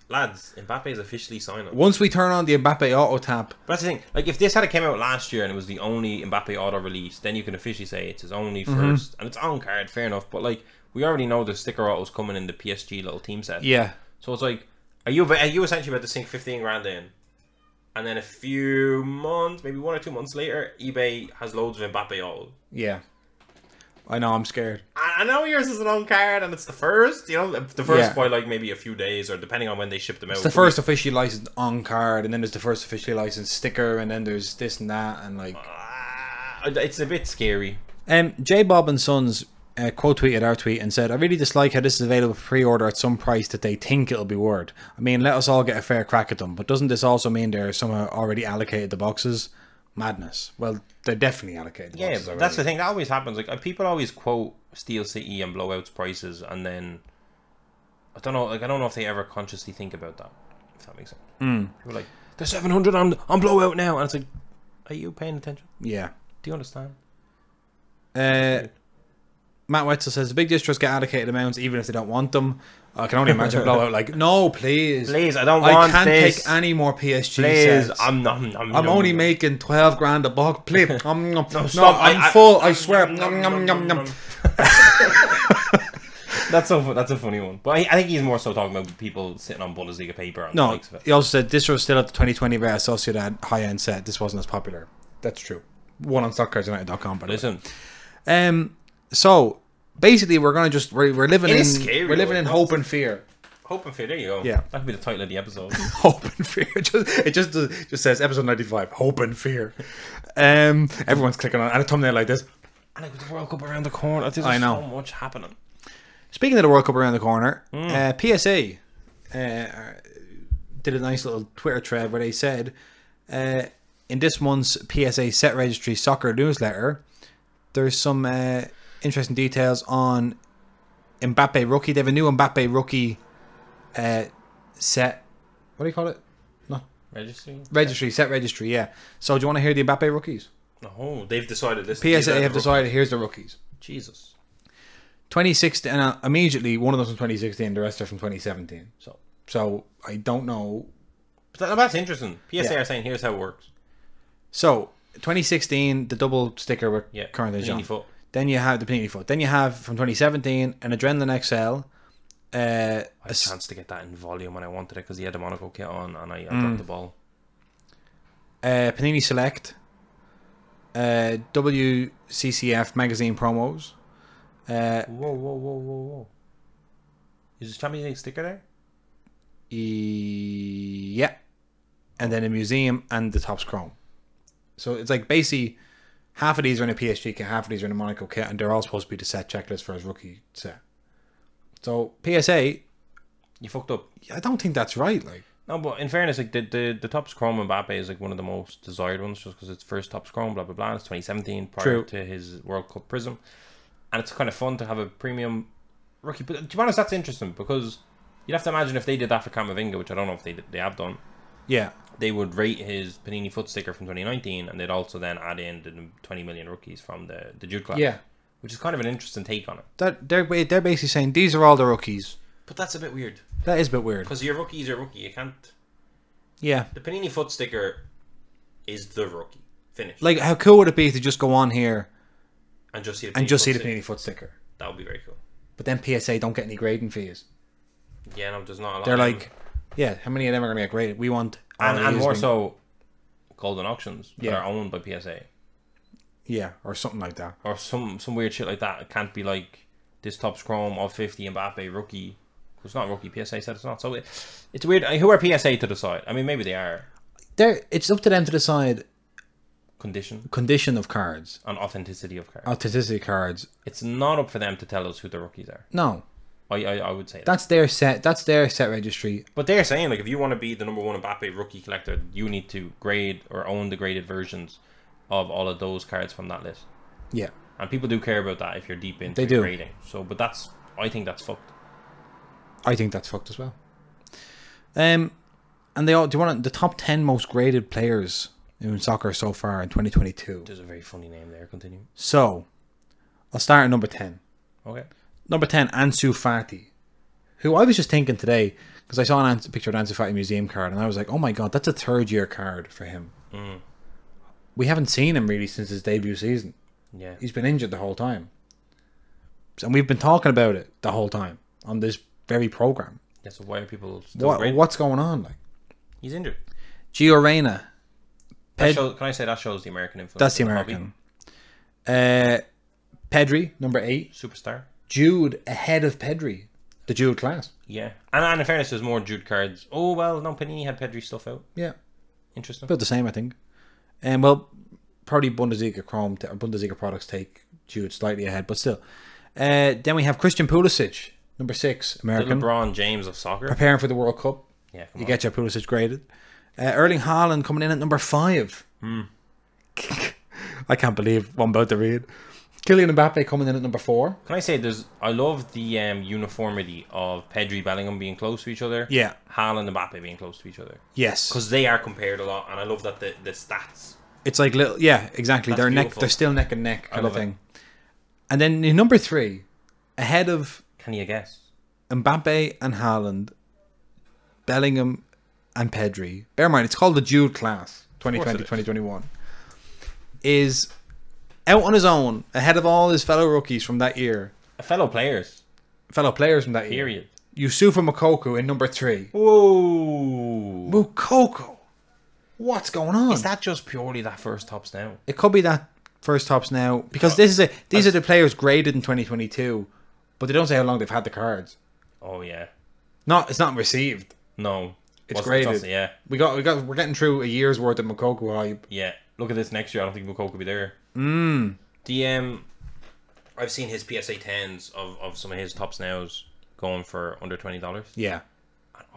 lads, Mbappe is officially signing. Once we turn on the Mbappe auto tap. But that's the thing. Like, if this had came out last year and it was the only Mbappe auto release, then you can officially say it's his only first. And it's on card, fair enough. But, like, we already know the sticker autos coming in the PSG little team set. Yeah. So it's like, are you essentially about to sink 15 grand in? And then a few months, maybe 1 or 2 months later, eBay has loads of Mbappe autos. Yeah. I know, I'm scared. I know yours is an on card and it's the first, you know, the first by like maybe a few days or depending on when they ship them out. It's the first officially licensed on card, and then there's the first officially licensed sticker, and then there's this and that, and like... it's a bit scary. J Bob and Sons quote tweeted our tweet and said, I really dislike how this is available for pre-order at some price that they think it'll be worth. I mean, let us all get a fair crack at them, but doesn't this also mean they're somehow already allocated the boxes? Madness. Well, they're definitely allocated. Yeah, that's the thing. That always happens. Like, people always quote Steel City and Blowouts prices, and then I don't know. Like, I don't know if they ever consciously think about that. If that makes sense. People are like, they're 700 on Blowout now, and it's like, are you paying attention? Yeah. Do you understand? Matt Wetzel says the big distros get allocated amounts even if they don't want them. I can only imagine Blowout like, no, please, I don't want this. I can't take any more PSG sets. I'm only making 12 grand a box. Please, no, stop. I'm full. I swear. That's a funny one. But I think he's more so talking about people sitting on Bundesliga paper. And the likes of it. He also said distros still at the 2020 Real Sociedad high end set. This wasn't as popular. That's true. One on StockCardsUnited.com. But listen, so basically, we're living in hope and fear. Hope and fear. There you go. Yeah, that could be the title of the episode. Hope and fear. It just says episode 95. Hope and fear. Everyone's clicking on a thumbnail like this. And like with the World Cup around the corner, there's so much happening. Speaking of the World Cup around the corner, PSA did a nice little Twitter thread where they said, in this month's PSA Set Registry Soccer newsletter, there's some interesting details on Mbappe Rookie. They have a new Mbappe Rookie set. What do you call it? No. Set registry, yeah. So do you want to hear the Mbappe Rookies? Oh, they've decided this. PSA have decided, here's the rookies. Jesus. 2016, and immediately one of them's from 2016, the rest are from 2017. So I don't know. But that's interesting. PSA are saying, here's how it works. So 2016, the double sticker with current age on. Then you have the Panini foot. Then you have from 2017 an Adrenaline XL. I had a chance to get that in volume when I wanted it because he had the Monaco kit on, and I dropped the ball. Panini Select. WCCF magazine promos. Whoa. Is this Champions League sticker there? Yeah. And then a museum and the Topps Chrome. So it's like basically half of these are in a PSG kit, half of these are in a Monaco kit, and they're all supposed to be the set checklist for his rookie set. So PSA, you fucked up. I don't think that's right. Like, no, but in fairness, like the Topps Chrome Mbappe is like one of the most desired ones, just because it's first Topps Chrome, blah blah blah. It's 2017 prior to his World Cup Prism, and it's kind of fun to have a premium rookie. But to be honest, that's interesting because you'd have to imagine if they did that for Camavinga, which I don't know if they have done. Yeah, they would rate his Panini foot sticker from 2019, and they'd also then add in the 20 million rookies from the Jude class. Yeah, which is kind of an interesting take on it. That they're basically saying these are all the rookies. But that's a bit weird. That is a bit weird. Because your rookie is your rookie. You can't... Yeah. The Panini foot sticker is the rookie. Finished. Like, how cool would it be to just go on here and just see the Panini foot sticker? That would be very cool. But then PSA don't get any grading fees. Yeah, no, there's not a lot. They're like, yeah, how many of them are going to get graded? We want... And more so, golden auctions that are owned by PSA. Yeah, or something like that. Or some weird shit like that. It can't be like this Topps Chrome of 50 Mbappe rookie. It's not rookie. PSA said it's not. So it's weird. Who are PSA to decide? I mean, maybe they are. It's up to them to decide condition of cards and authenticity of cards. Authenticity of cards. It's not up for them to tell us who the rookies are. No. I would say that's their set. That's their set registry. But they're saying, like, if you want to be the #1 Mbappe rookie collector, you need to grade or own the graded versions of all of those cards from that list. Yeah. And people do care about that if you're deep into grading. So, but I think that's fucked. I think that's fucked as well. And do you want the top 10 most graded players in soccer so far in 2022? There's a very funny name there. Continue. So, I'll start at number 10. Okay. Number 10, Ansu Fati, who I was just thinking today, because I saw a picture of Ansu Fati museum card, and I was like, oh my god, that's a third-year card for him. We haven't seen him really since his debut season. Yeah. He's been injured the whole time. And we've been talking about it the whole time on this very program. Yeah, so why are people still what's going on? Like, he's injured. Gio Reyna. Can I say that shows the American influence? That's the American. Pedri, number 8. Superstar. Jude ahead of Pedri. The Jude class. Yeah. And in fairness, there's more Jude cards. Oh, well, no, Panini had Pedri stuff out. Yeah. Interesting. About the same, I think. Well, probably Bundesliga Chrome or Bundesliga products take Jude slightly ahead, but still. Then we have Christian Pulisic, number 6, American. The LeBron James of soccer. Preparing for the World Cup. Yeah, you get your Pulisic graded. Erling Haaland coming in at number 5. I can't believe what I'm about to read. Kylian Mbappe coming in at number 4. Can I say I love the uniformity of Pedri, Bellingham being close to each other. Yeah. Haaland and Mbappe being close to each other. Yes. Because they are compared a lot, and I love that the stats. It's like little, yeah, exactly. They're still neck and neck kind of thing. And then in number 3, ahead of. Can you guess? Mbappe and Haaland, Bellingham and Pedri. Bear in mind, it's called the Jude class 2020-2021. Is out on his own, ahead of all his fellow rookies from that year. Fellow players from that year. Period. Yusufa Moukoko in number 3. Whoa. Moukoko. What's going on? Is that just purely that first Topps now? It could be that first Topps now. Because these are the players graded in 2022. But they don't say how long they've had the cards. Oh, yeah. It's not received. No. It's graded. Yeah. We're getting through a year's worth of Moukoko hype. Yeah. Look at this next year. I don't think Moukoko will be there. I've seen his PSA 10s of some of his Topps nows going for under $20. Yeah.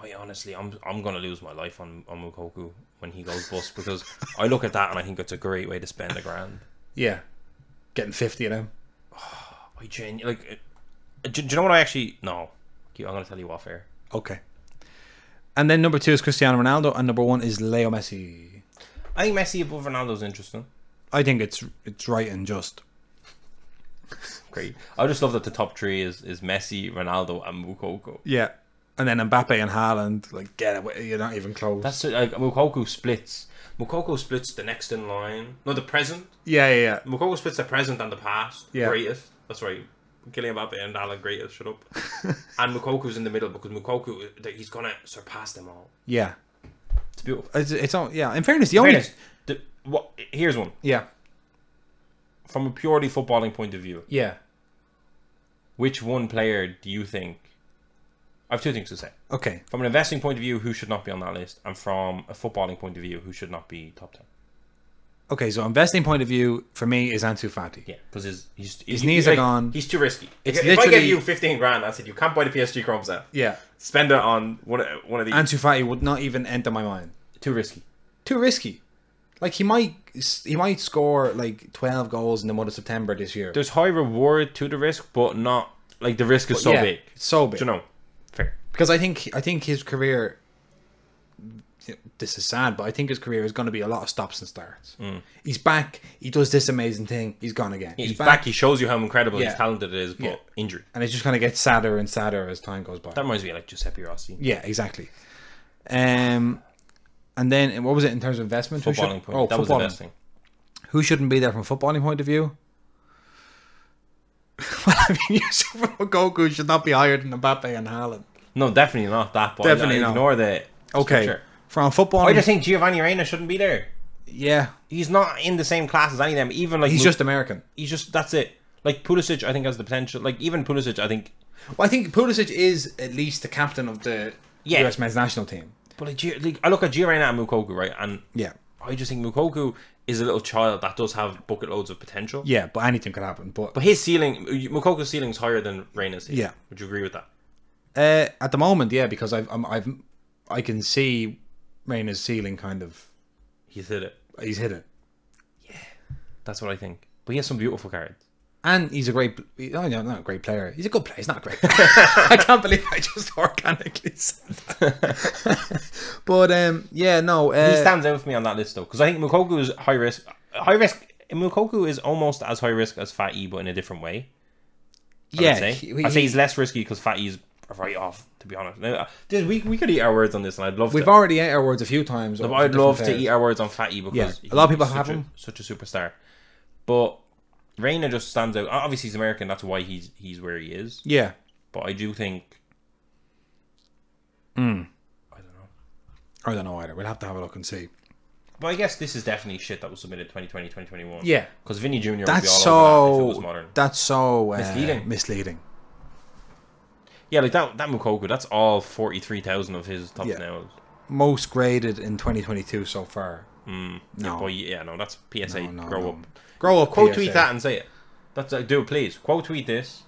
And I'm going to lose my life on Moukoko when he goes bust, because I look at that and I think it's a great way to spend $1,000. Yeah. Getting 50 of them. like, do you know what I actually... No. I'm going to tell you off air. Okay. And then number 2 is Cristiano Ronaldo, and number 1 is Leo Messi. I think Messi above Ronaldo is interesting. I think it's right and just. Great. I just love that the top 3 is Messi, Ronaldo, and Moukoko. Yeah. And then Mbappe and Haaland, like, get away, you're not even close. That's like Moukoko splits. Moukoko splits the next in line. No, the present. Yeah. Moukoko splits the present and the past. Yeah. Greatest. That's right. Kylian Mbappe and Haaland, greatest. Shut up. And Moukoko's in the middle because Moukoko, he's gonna surpass them all. Yeah. It's beautiful. It's all, yeah. In fairness, here's one. Yeah. From a purely footballing point of view. Yeah. Which one player do you think... I have 2 things to say. Okay. From an investing point of view, who should not be on that list? And from a footballing point of view, who should not be top 10? Okay, so investing point of view, for me, is Ansu Fati. Yeah, because his knees are gone. He's too risky. If I gave you 15 grand, I said, you can't buy the PSG Chrome set. Yeah. Spend it on one of these. Ansu Fati would not even enter my mind. Too risky. Too risky. Like, he might score, like, 12 goals in the month of September this year. There's high reward to the risk, but not... Like, the risk is so big. It's so big. Do you know? Fair. Because I think his career... This is sad, but I think his career is going to be a lot of stops and starts. He's back. He does this amazing thing. He's gone again. He's back. He shows you how incredible his talented it is, but injury. And it's just going to get sadder and sadder as time goes by. That reminds me of like Giuseppe Rossi. Yeah, exactly. And then, what was it in terms of investment? Footballing point. That was investing. Who shouldn't be there from a footballing point of view? Well, I mean, Yusufa Moukoko should not be higher than Mbappe and Haaland. No, definitely not that. But definitely not. Ignore the... Okay. Structure. From football, I just think Giovanni Reina shouldn't be there. Yeah, he's not in the same class as any of them. Even like he's just American. He's just that's it. Like Pulisic, I think has the potential. Like even Pulisic, I think. Well, I think Pulisic is at least the captain of the US men's national team. But like I look at Gio Reyna and Moukoko, right, and yeah, I just think Moukoko is a little child that does have bucket loads of potential. Yeah, but anything could happen. But his ceiling, Moukoko's ceiling is higher than Reyna's ceiling. Yeah, would you agree with that? At the moment, yeah, because I can see Reyna's ceiling kind of. He's hit it. Yeah, that's what I think. But he has some beautiful cards. And he's a great. Oh no, not a great player. He's a good player. He's not a great player. I can't believe I just organically said that. But yeah, no. He stands out for me on that list though, because I think Moukoko is high risk. Moukoko is almost as high risk as Fati, but in a different way. I'd say he's less risky because Fati's right off. To be honest, now, dude, we could eat our words on this, and I'd love. We've already ate our words a few times. No, I'd love to eat our words on Fati because a lot of people have him. Such a superstar, but Reyna just stands out. Obviously, he's American. That's why he's where he is. Yeah, but I do think. I don't know either. We'll have to have a look and see. But I guess this is definitely shit that was submitted 2020, 2021. Yeah, because Vinny Jr. would be that's all over that if it was modern. That's so misleading. Yeah, like that Moukoko, that's all 43,000 of his top nails. Most graded in 2022 so far. No, that's PSA. Grow up. Grow up. Quote PSA. tweet that and say it. That's do it, please. Quote tweet this.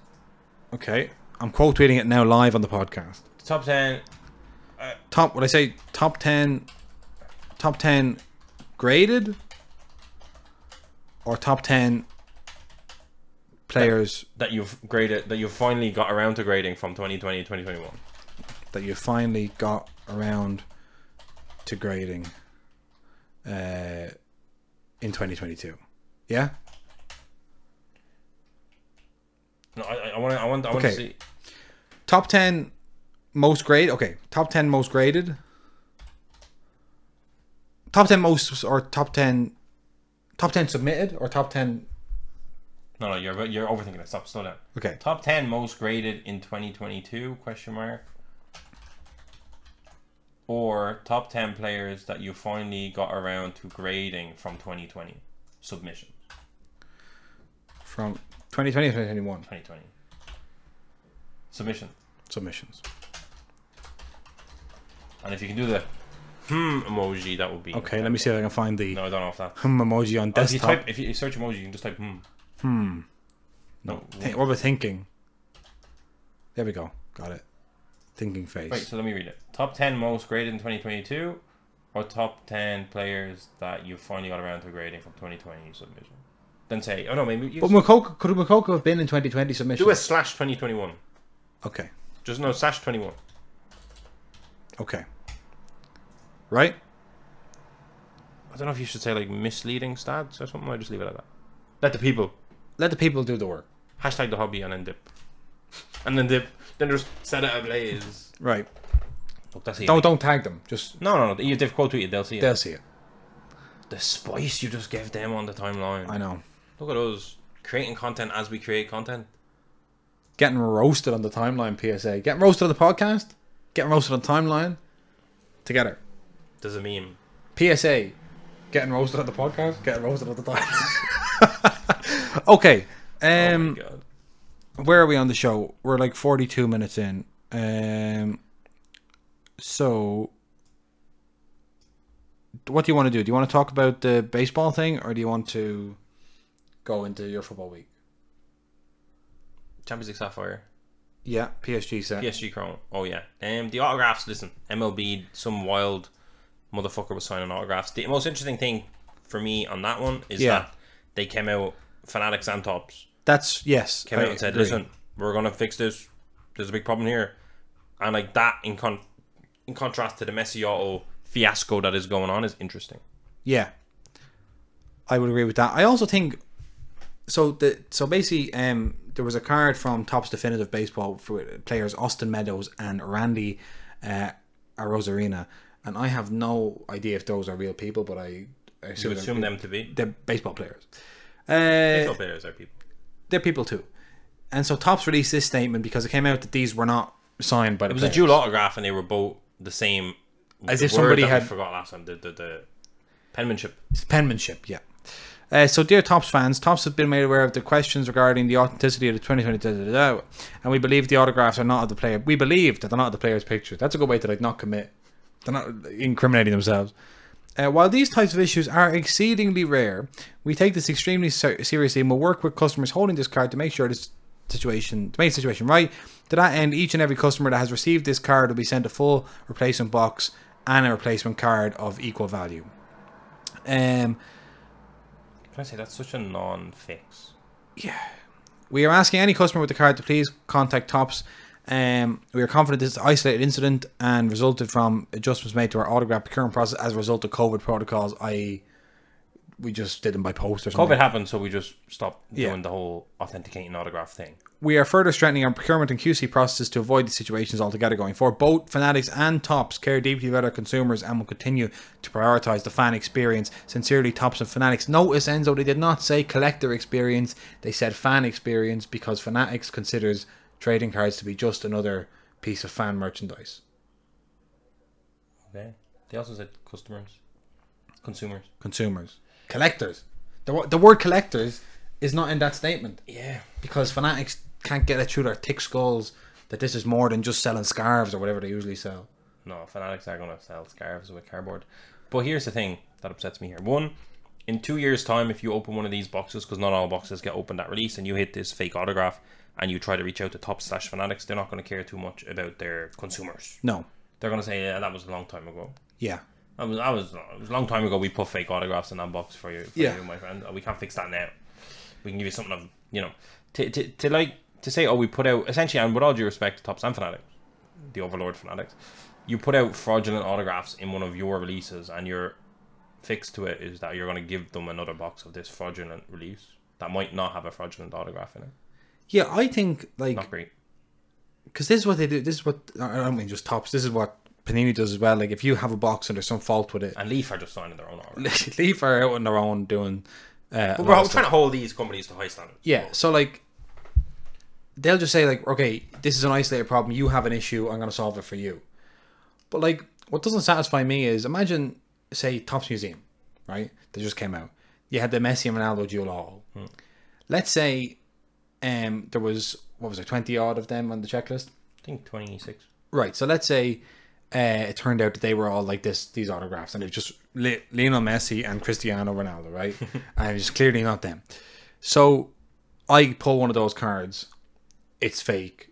Okay, I'm quote tweeting it now live on the podcast. Top 10. What I say? Top 10 graded, or top 10 players that you've graded, that you've finally got around to grading from 2020 2021. That you finally got around to grading in 2022. Yeah. No, I want to see top 10 most graded. Okay, top 10 most graded. Top 10 most or top 10 submitted or top 10. No, you're overthinking it. Slow down. Okay. Top 10 most graded in 2022 ? Or top 10 players that you finally got around to grading from 2020 submissions. From 2020 or 2021? 2020. Submissions. And if you can do the emoji, that would be okay. Let me see if I can find the. No, I don't know if that emoji on desktop. If you search emoji, you can just type No. What about thinking? There we go. Got it. Thinking face. Right, so let me read it. Top 10 most graded in 2022, or top 10 players that you finally got around to grading from 2020 submission. Then say, oh no, maybe. But Moukoko, could Moukoko have been in 2020 submission? Do a /2021. Okay. Just no /21. Okay. Right? I don't know if you should say like misleading stats or something. I just leave it at that. Let the people do the work. Hashtag the hobby and then dip. And then dip. Then just set it ablaze. Right. Look, that's it. Don't tag them. Just no. If they've quote tweeted, they'll see it. They'll see it. The spice you just gave them on the timeline. I know. Look at us creating content as we create content. Getting roasted on the timeline, PSA. Getting roasted on the podcast. Getting roasted on the timeline. Together. There's a meme. PSA. Getting roasted on the podcast. Getting roasted on the timeline. Okay. Oh my God. Where are we on the show? We're like 42 minutes in. So, what do you want to do? Do you want to talk about the baseball thing, or do you want to go into your football week? Champions League Sapphire. Yeah, PSG set. PSG Chrome. Oh yeah. The autographs. Listen, MLB. Some wild motherfucker was signing autographs. The most interesting thing for me on that one is that they came out, Fanatics and Tops. That's came out and said, "Listen, we're gonna fix this. There's a big problem here," and like that in contrast to the Messi auto fiasco that is going on is interesting. Yeah, I would agree with that. I also think so. Basically, there was a card from Topps Definitive Baseball for players Austin Meadows and Randy Arozarena, and I have no idea if those are real people, but I assume them to be. They're baseball players. Baseball players are people. They're people too. And so Topps released this statement because it came out that these were not signed by the players. It was a dual autograph and they were both the same. As if somebody had... forgot last time. The penmanship. It's penmanship, yeah. So dear Topps fans, Topps have been made aware of the questions regarding the authenticity of the 2020 and we believe the autographs are not of the player. We believe that they're not of the player's picture. That's a good way to like not commit. They're not incriminating themselves. While these types of issues are exceedingly rare, we take this extremely seriously and will work with customers holding this card to make sure to make the situation right. To that end, each and every customer that has received this card will be sent a full replacement box and a replacement card of equal value. Can I say that's such a non-fix? Yeah. We are asking any customer with the card to please contact Topps. We are confident this is an isolated incident and resulted from adjustments made to our autograph procurement process as a result of COVID protocols, i.e. we just did them by post or something. COVID happened, so we just stopped doing the whole authenticating autograph thing. We are further strengthening our procurement and QC processes to avoid these situations altogether going forward. Both Fanatics and Topps care deeply about our consumers and will continue to prioritise the fan experience. Sincerely, Topps and Fanatics. Notice, Enzo, they did not say collector experience. They said fan experience because Fanatics considers trading cards to be just another piece of fan merchandise. Okay. They also said consumers. Collectors. The word collectors is not in that statement. Yeah. Because Fanatics can't get it through their thick skulls that this is more than just selling scarves or whatever they usually sell. No, Fanatics are going to sell scarves with cardboard. But here's the thing that upsets me here. One, in 2 years' time, if you open one of these boxes, because not all boxes get opened at release, and you hit this fake autograph, and you try to reach out to Topps/Fanatics, they're not going to care too much about their consumers. No. They're going to say, yeah, that was a long time ago. Yeah. It was a long time ago we put fake autographs in that box for you, my friend. We can't fix that now. We can give you something of, to say, we put out, essentially, and with all due respect to Topps and Fanatics, the overlord Fanatics, you put out fraudulent autographs in one of your releases, and your fix to it is that you're going to give them another box of this fraudulent release that might not have a fraudulent autograph in it. Yeah, I think, like... Not great. Because this is what they do. This is what... I don't mean just Topps. This is what Panini does as well. Like, if you have a box and there's some fault with it... And Leaf are just signing their own autograph. Leaf are out on their own doing... but we're trying to hold these companies to high standards. Yeah, so, like... They'll just say, like, okay, this is an isolated problem. You have an issue. I'm going to solve it for you. But, like, what doesn't satisfy me is... Imagine, say, Topps Museum, right? That just came out. You had the Messi and Ronaldo dual hall. Let's say... there was, 20 odd of them on the checklist? I think 26. Right, so let's say it turned out that they were all like these autographs, and they're just Lionel Messi and Cristiano Ronaldo, right? And it's clearly not them. So I pull one of those cards, it's fake,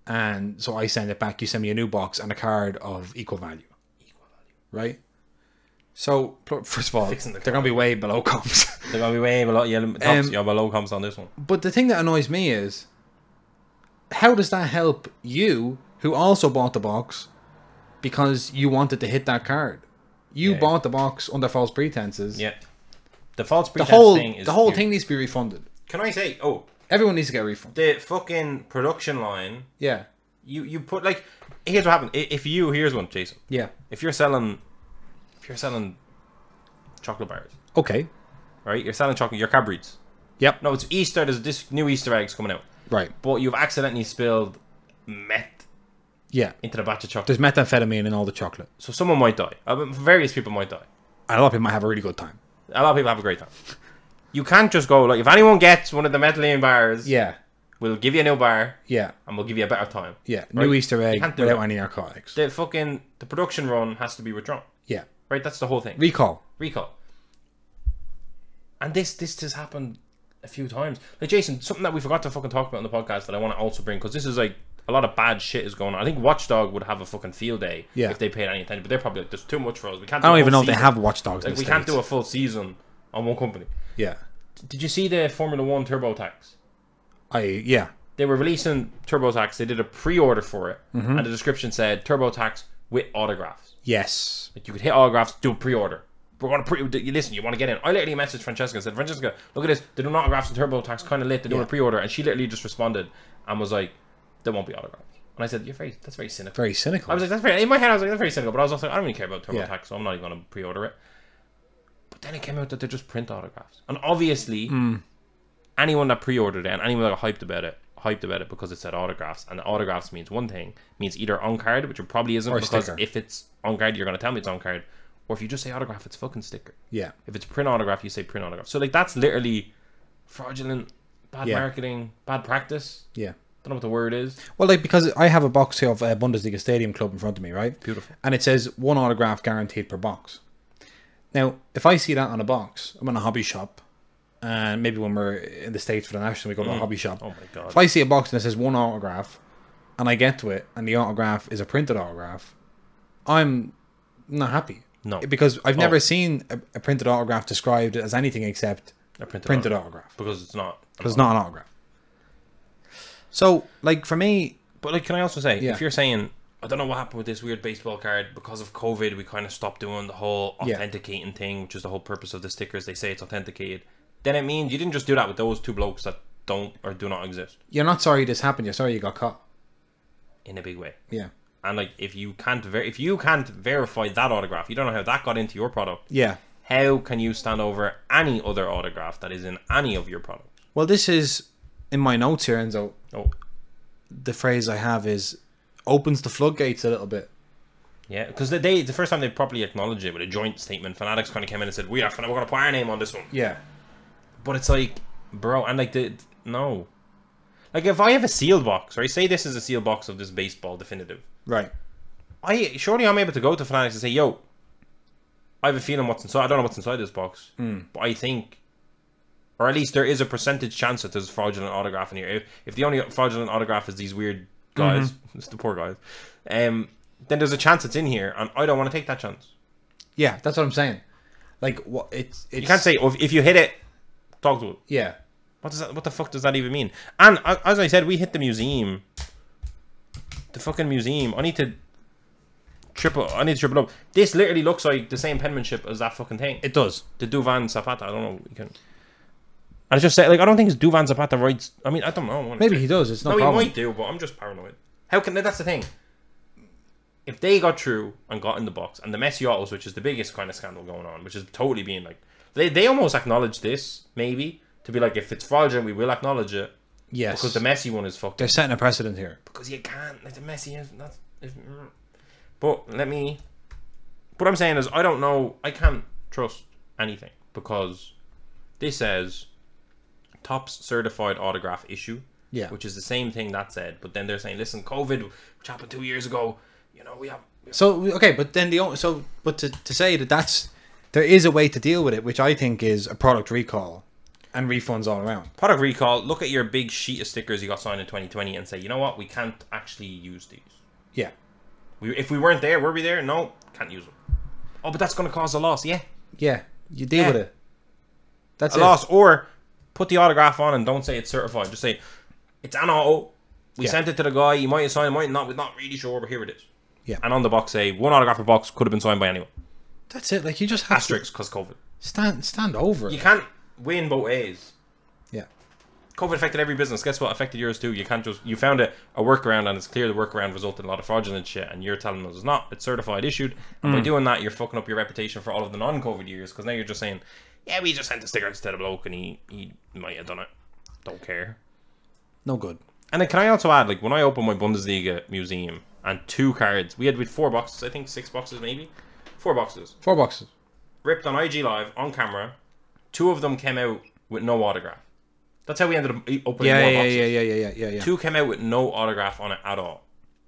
and so I send it back. You send me a new box and a card of equal value. Right? So, first of all, they're going to be way below comps. They're going to be way below, below comps on this one. But the thing that annoys me is, how does that help you, who also bought the box, because you wanted to hit that card? You bought the box under false pretenses. Yeah. The false pretense thing is... The whole thing needs to be refunded. Can I say... Everyone needs to get a refund. The fucking production line... Yeah. You put, like... Here's what happened. Here's one, Jason. Yeah. If you're selling chocolate bars. Okay. Right? You're selling chocolate. Your Cadbury's. Yep. No, it's Easter. There's this new Easter eggs coming out. Right. But you've accidentally spilled meth. Yeah. Into the batch of chocolate. There's methamphetamine in all the chocolate. So someone might die. Various people might die. And a lot of people might have a really good time. A lot of people have a great time. You can't just go, like, if anyone gets one of the methylene bars, we'll give you a new bar, and we'll give you a better time. Yeah, right? New Easter egg without any narcotics. The production run has to be withdrawn. Yeah. Right, that's the whole thing. Recall. And this has happened a few times. Like, Jason, something that we forgot to fucking talk about on the podcast that I want to also bring, because this is like, a lot of bad shit is going on. I think Watchdog would have a fucking field day if they paid any attention, but they're probably like, there's too much for us. We can't. I don't even know if they have Watchdogs. Like, we can't do a full season on one company. Yeah. Did you see the Formula 1 TurboTax? Yeah. They were releasing TurboTax. They did a pre-order for it, and the description said TurboTax with autographs. Yes. Like, you could hit autographs, do a pre-order. We're gonna listen. You want to get in? I literally messaged Francesca and said, "Francesca, look at this. They're doing autographs in TurboTax, kind of late. They're doing a pre-order," and she literally just responded and was like, "There won't be autographs." And I said, that's very cynical. Very cynical. I was like, that's very... In my head, I was like, that's very cynical. But I was also like, I don't really care about TurboTax, so I'm not even going to pre-order it. But then it came out that they just print autographs. And obviously, anyone that pre-ordered it and anyone that hyped about it because it said autographs. And autographs means one thing. Means either on card, which it probably isn't, because if it's on card, you're going to tell me it's on card. Or if you just say autograph, it's fucking sticker. Yeah. If it's print autograph, you say print autograph. So, like, that's literally fraudulent, bad marketing, bad practice. Yeah. Don't know what the word is. Well, like, because I have a box here of Bundesliga Stadium Club in front of me, right? Beautiful. And it says 1 autograph guaranteed per box. Now, if I see that on a box, I'm in a hobby shop, and maybe when we're in the States for the National, we go to a hobby shop. Oh my God. If I see a box that says 1 autograph, and I get to it, and the autograph is a printed autograph, I'm not happy. No. Because I've never seen a printed autograph described as anything except a printed autograph. Because it's not. Because it's not an autograph. So, like, for me... But, like, can I also say, if you're saying, I don't know what happened with this weird baseball card, because of COVID, we kind of stopped doing the whole authenticating thing, which is the whole purpose of the stickers. They say it's authenticated. Then it means you didn't just do that with those 2 blokes that don't or do not exist. You're not sorry this happened. You're sorry you got caught. In a big way. Yeah. And, like, if you can't verify that autograph, you don't know how that got into your product. Yeah. How can you stand over any other autograph that is in any of your products? Well, this is... In my notes here, Enzo, the phrase I have is opens the floodgates a little bit. Yeah, because the first time they properly acknowledged it with a joint statement, Fanatics kind of came in and said, we're going to put our name on this one. Yeah. But it's like, bro, and like, no. Like, if I have a sealed box, right, say this is a sealed box of this baseball definitive. Right. Surely I'm able to go to Fanatics and say, yo, I have a feeling what's inside. I don't know what's inside this box. But I think... Or at least there is a percentage chance that there's fraudulent autograph in here. If the only fraudulent autograph is these weird guys, it's the poor guys, then there's a chance it's in here, and I don't want to take that chance. Yeah, that's what I'm saying. Like, what it's you can't say, if you hit it, talk to it. Yeah. What the fuck does that even mean? And as I said, we hit the museum. The fucking museum. I need to triple up. This literally looks like the same penmanship as that fucking thing. It does. The Duvan Zapata. I don't know. You can. And it's just like, I don't think it's Duvan Zapata writes. I mean, I don't know. Maybe he does. It's no problem. He might do, but I'm just paranoid. How can that's the thing? If they got through and got in the box, and the Messi autos, which is the biggest kind of scandal going on, which is totally being like, they almost acknowledge this maybe to be like, if it's fraudulent, we will acknowledge it. Yes, because the Messi one is fucked. They're setting a precedent here because you can't. Like the Messi is not. But what I'm saying is, I don't know. I can't trust anything because this says Topps certified autograph issue, which is the same thing that said, but then they're saying, listen, COVID, which happened 2 years ago, you know, we have so okay, but then to say that there is a way to deal with it, which I think is a product recall and refunds all around. Product recall. Look at your big sheet of stickers you got signed in 2020 and say, you know what, we can't actually use these. Yeah. If we weren't there, were we there? No, can't use them. Oh, but that's going to cause a loss. Yeah. Yeah. You deal with it. That's a loss. Or put the autograph on and don't say it's certified. Just say it's an auto. We sent it to the guy. He might have signed, might not. We're not really sure, but here it is. Yeah. And on the box say one autograph per box could have been signed by anyone. That's it. Like you just have asterisks because COVID. Stand over. You can't win both ways. Yeah. COVID affected every business. Guess what? Affected yours too. You can't just... You found a workaround and it's clear the workaround resulted in a lot of fraudulent shit and you're telling us it's not. It's certified, issued. And by doing that, you're fucking up your reputation for all of the non-COVID years because now you're just saying, yeah, we just sent a sticker to the bloke and he might have done it. Don't care. No good. And then can I also add, like, when I opened my Bundesliga museum and 2 cards, we had with 4 boxes, I think 6 boxes maybe. 4 boxes. 4 boxes. Ripped on IG Live, on camera. 2 of them came out with no autograph. That's how we ended up opening more boxes. Yeah. 2 came out with no autograph on it at all.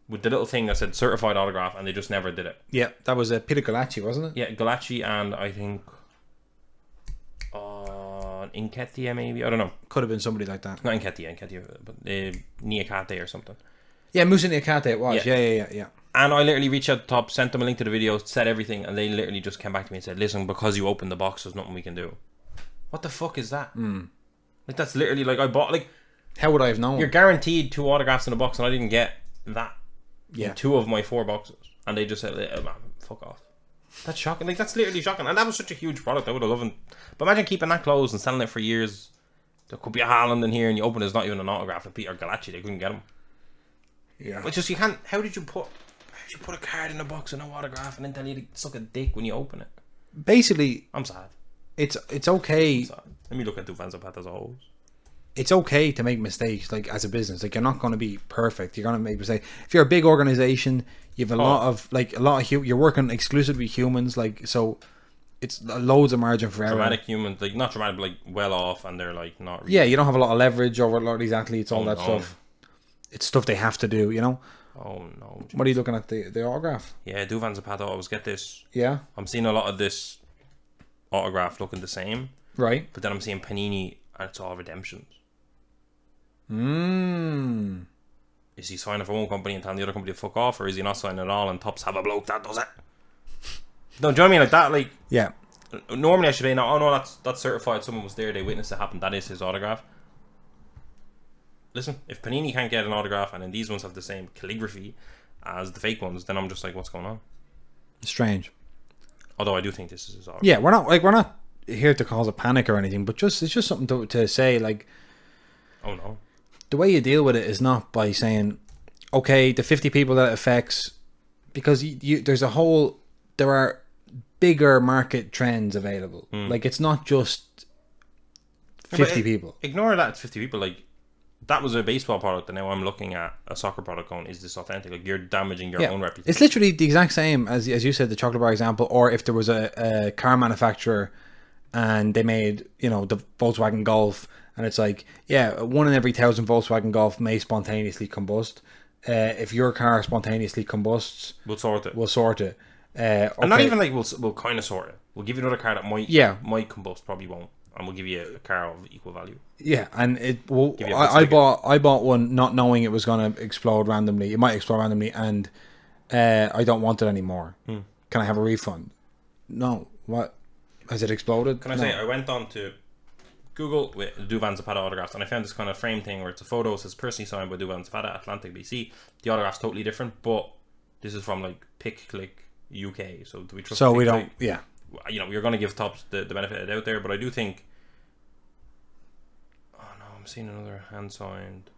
With the little thing that said certified autograph, and they just never did it. Yeah, that was Peter Galacci, wasn't it? Yeah, Galacci and I think... Nketiah maybe? I don't know. Could have been somebody like that. Not Nketiah, but Niakate or something. Yeah, Musa Niakate it was. Yeah. And I literally reached out the top, sent them a link to the video, said everything, and they literally just came back to me and said, listen, because you opened the box, there's nothing we can do. What the fuck is that? Like, that's literally, like, I bought, like... How would I have known? You're guaranteed 2 autographs in a box, and I didn't get that in 2 of my 4 boxes. And they just said, oh, man, fuck off. That's shocking. Like, that's literally shocking. And that was such a huge product. I would have loved it. But imagine keeping that closed and selling it for years. There could be a Haaland in here, and you open it, it's not even an autograph of Peter Galacci. They couldn't get him. Yeah. But just, you can't... How did you put a card in a box and no autograph and then tell you to suck a dick when you open it? Basically... I'm sad. It's okay... I'm sad. Let me look at Duvan Zapata as a whole. It's okay to make mistakes, like, as a business. Like, you're not going to be perfect. You're going to make mistakes. If you're a big organization, you have you're working exclusively with humans, like, so it's loads of margin for error. Dramatic humans, like, not dramatic, but, like, well off, and they're, like, not really... Yeah, you don't have a lot of leverage over a lot of these athletes, all that stuff. It's stuff they have to do, you know? Oh, no. Jesus. What are you looking at, the autograph? Yeah, Duvan Zapata, I always get this. Yeah? I'm seeing a lot of this autograph looking the same. Right. But then I'm seeing Panini, and it's all redemptions. Is he signing for one company and telling the other company to fuck off, or is he not signing at all and Tops have a bloke that does it? No, do you know what I mean? Like that, like... Yeah. Normally I should be, no, oh no, that's certified, someone was there, they witnessed it happen, that is his autograph. Listen, if Panini can't get an autograph and then these ones have the same calligraphy as the fake ones, then I'm just like, what's going on? Strange. Although I do think this is his autograph. Yeah, we're not here to cause a panic or anything, but it's just something to say, like... Oh no. The way you deal with it is not by saying, okay, the 50 people that it affects, because there are bigger market trends available. Like, it's not just 50 people. Ignore that it's 50 people. Like, that was a baseball product, and now I'm looking at a soccer product going, is this authentic? Like, you're damaging your own reputation. It's literally the exact same as you said, the chocolate bar example, or if there was a car manufacturer and they made, the Volkswagen Golf, and it's like, yeah, 1 in every 1,000 Volkswagen Golf may spontaneously combust. If your car spontaneously combusts, we'll sort it. Okay. And not even like we'll kind of sort it. We'll give you another car that might combust, probably won't, and we'll give you a car of equal value. Yeah, and I bought one not knowing it was going to explode randomly. It might explode randomly, and I don't want it anymore. Can I have a refund? No. What? Has it exploded? Can I say I went on to Google with Duvan Zapata autographs, and I found this kind of frame thing where it's a photo, it says personally signed by Duvan Zapata, Atlantic, BC. The autograph's totally different, but this is from like Pick Click UK. So do we trust? So we don't. Yeah. You're going to give Tops the benefit of the doubt there, but I do think. Oh no, I'm seeing another hand signed.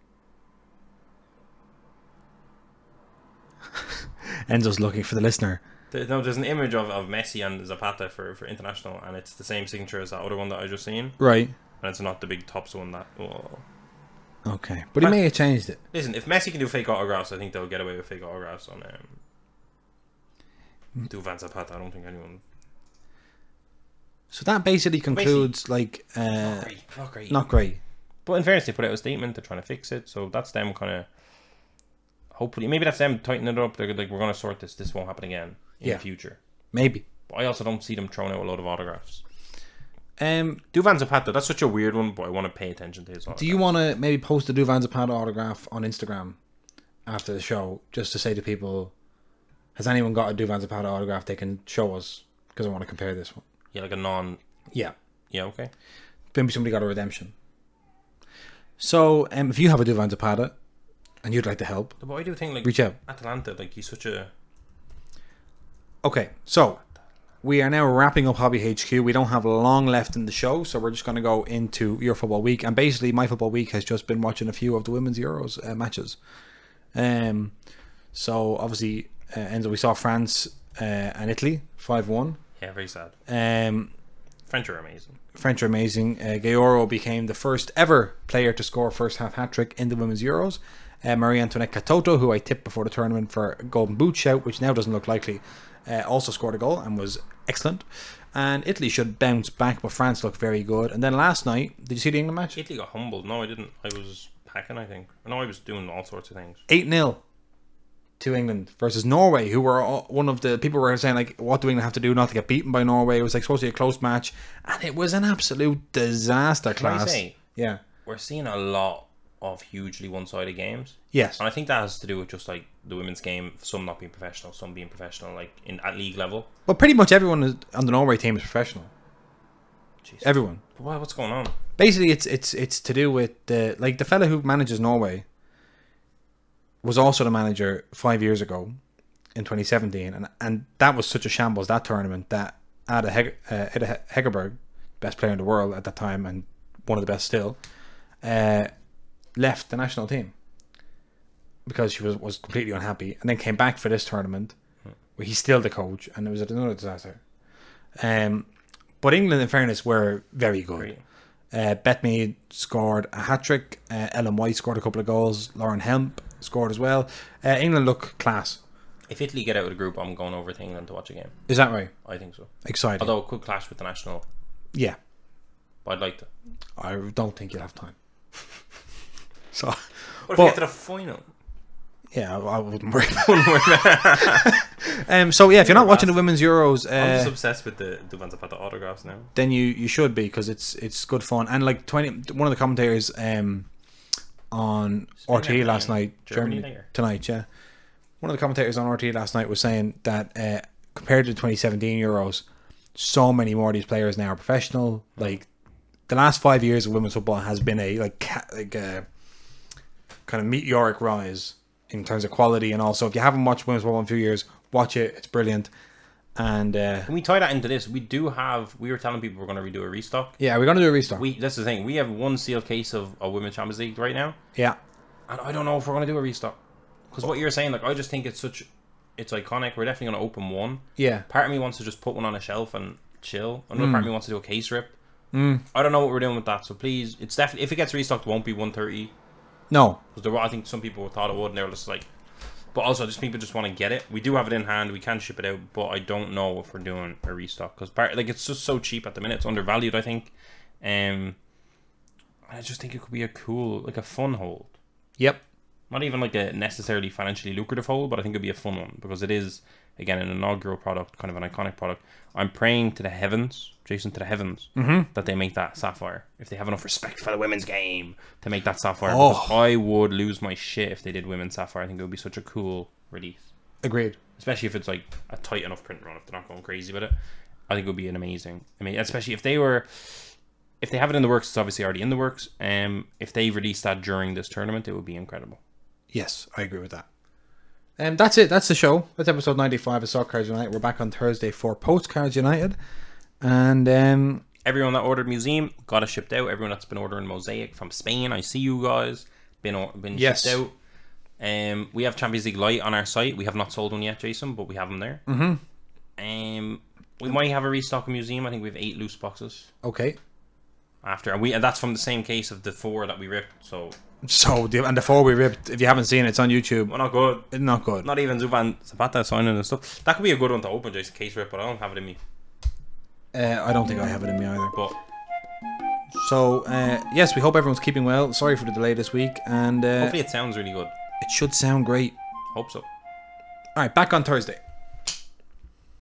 Enzo's looking for the listener. There's an image of Messi and Zapata for international, and it's the same signature as that other one that I just seen. Right. And it's not the big Tops one that... Oh. Okay. But he may have changed it. Listen, if Messi can do fake autographs, I think they'll get away with fake autographs on Duvan Zapata. I don't think anyone... So that basically concludes, Messi, Not great. But in fairness, they put out a statement, they're trying to fix it, so that's them kind of... Hopefully, maybe that's them tightening it up. They're like, we're going to sort this won't happen again in the future. Maybe. But I also don't see them throwing out a load of autographs. Duvan Zapata, that's such a weird one, but I want to pay attention to his autograph. Do you want to maybe post a Duvan Zapata autograph on Instagram after the show, just to say to people, has anyone got a Duvan Zapata autograph they can show us? because I want to compare this one. Yeah, like a non... Yeah. Yeah, okay. Maybe somebody got a redemption. So, if you have a Duvan Zapata and you'd like to help, but I do think, like, reach out. Atalanta, like, he's such a... Okay, so we are now wrapping up Hobby HQ. We don't have long left in the show, so we're just going to go into your football week. And basically, my football week has just been watching a few of the Women's Euros matches. So, obviously, Enzo, we saw France and Italy, 5-1. Yeah, very sad. French are amazing. Gayorro became the first ever player to score first half hat-trick in the Women's Euros. Marie Antoinette Katoto, who I tipped before the tournament for a Golden Boot shout, which now doesn't look likely, also scored a goal and was excellent. And Italy should bounce back, but France looked very good. And then last night, did you see the England match? Italy got humbled. No, I didn't. I was packing, I think. No, I was doing all sorts of things. 8-0 to England versus Norway, who were one of the people were saying, like, what do England have to do not to get beaten by Norway? It was like supposed to be a close match, and it was an absolute disaster class. Yeah, we're seeing a lot of hugely one-sided games. Yes, and I think that has to do with just like the women's game, some not being professional, some being professional, like at league level. But pretty much everyone on the Norway team is professional. Jeez. Everyone. But what's going on? Basically, it's to do with the fella who manages Norway was also the manager 5 years ago in 2017, and that was such a shambles, that tournament, that Ada Hegerberg, best player in the world at that time and one of the best still, left the national team because she was completely unhappy, and then came back for this tournament where he's still the coach, and it was another disaster. But England, in fairness, were very good. Beth Mead scored a hat-trick, Ellen White scored a couple of goals, Lauren Hemp scored as well. England look class. If Italy get out of the group, I'm going over to England to watch a game. Is that right? I think so. Exciting. Although it could clash with the national. Yeah. But I'd like to. I don't think you'll have time. So, what if we get to the final? Yeah, I wouldn't worry about it. So yeah, if you're not watching the Women's Euros, I'm just obsessed with the Duvan Zapata autographs now. Then you should be, because it's good fun. And like one of the commentators on RT last night, Germany tonight, yeah. One of the commentators on RT last night was saying that compared to the 2017 Euros, so many more of these players now are professional. Like the last 5 years of women's football has been a kind of meteoric rise in terms of quality, and also if you haven't watched women's football in a few years, watch it. It's brilliant. And can we tie that into this? We were telling people we're going to redo a restock. Yeah, we're going to do a restock. That's the thing. We have one sealed case of a Women's Champions League right now. Yeah. And I don't know if we're going to do a restock. Because what you're saying, like, I just think it's iconic. We're definitely going to open one. Yeah. Part of me wants to just put one on a shelf and chill. Another part of me wants to do a case rip. I don't know what we're doing with that. So please, it's definitely, if it gets restocked, it won't be 130. No. Because I think some people thought it would, and they were just like... But also, just people just want to get it. We do have it in hand. We can ship it out, but I don't know if we're doing a restock because it's just so cheap at the minute. It's undervalued, I think. I just think it could be a cool, like a fun hold. Yep. Not even like a necessarily financially lucrative hold, but I think it'd be a fun one because it is, again, an inaugural product, kind of an iconic product. I'm praying to the heavens, Jason, to the heavens, that they make that Sapphire. If they have enough respect for the women's game to make that Sapphire. Because I would lose my shit if they did women's Sapphire. I think it would be such a cool release. Agreed. Especially if it's like a tight enough print run, if they're not going crazy with it. I think it would be an amazing, especially if they have it in the works, it's obviously already in the works. If they release that during this tournament, it would be incredible. Yes, I agree with that. That's it. That's the show. That's episode 95 of Soccer Cards United. We're back on Thursday for Postcards United. And everyone that ordered Museum got it shipped out. Everyone that's been ordering Mosaic from Spain, I see you guys. Been shipped out. We have Champions League Light on our site. We have not sold one yet, Jason, but we have them there. We might have a restock of Museum. I think we have 8 loose boxes. Okay. And that's from the same case of the 4 that we ripped. So the 4 we ripped, if you haven't seen it, it's on YouTube. Well, not good. It's not good. Not even Zapata signing and stuff. That could be a good one to open, Jason, case rip, but I don't have it in me. I don't think I have it in me either. But so yes, we hope everyone's keeping well. Sorry for the delay this week, and hopefully it sounds really good. It should sound great. Hope so. All right, back on Thursday.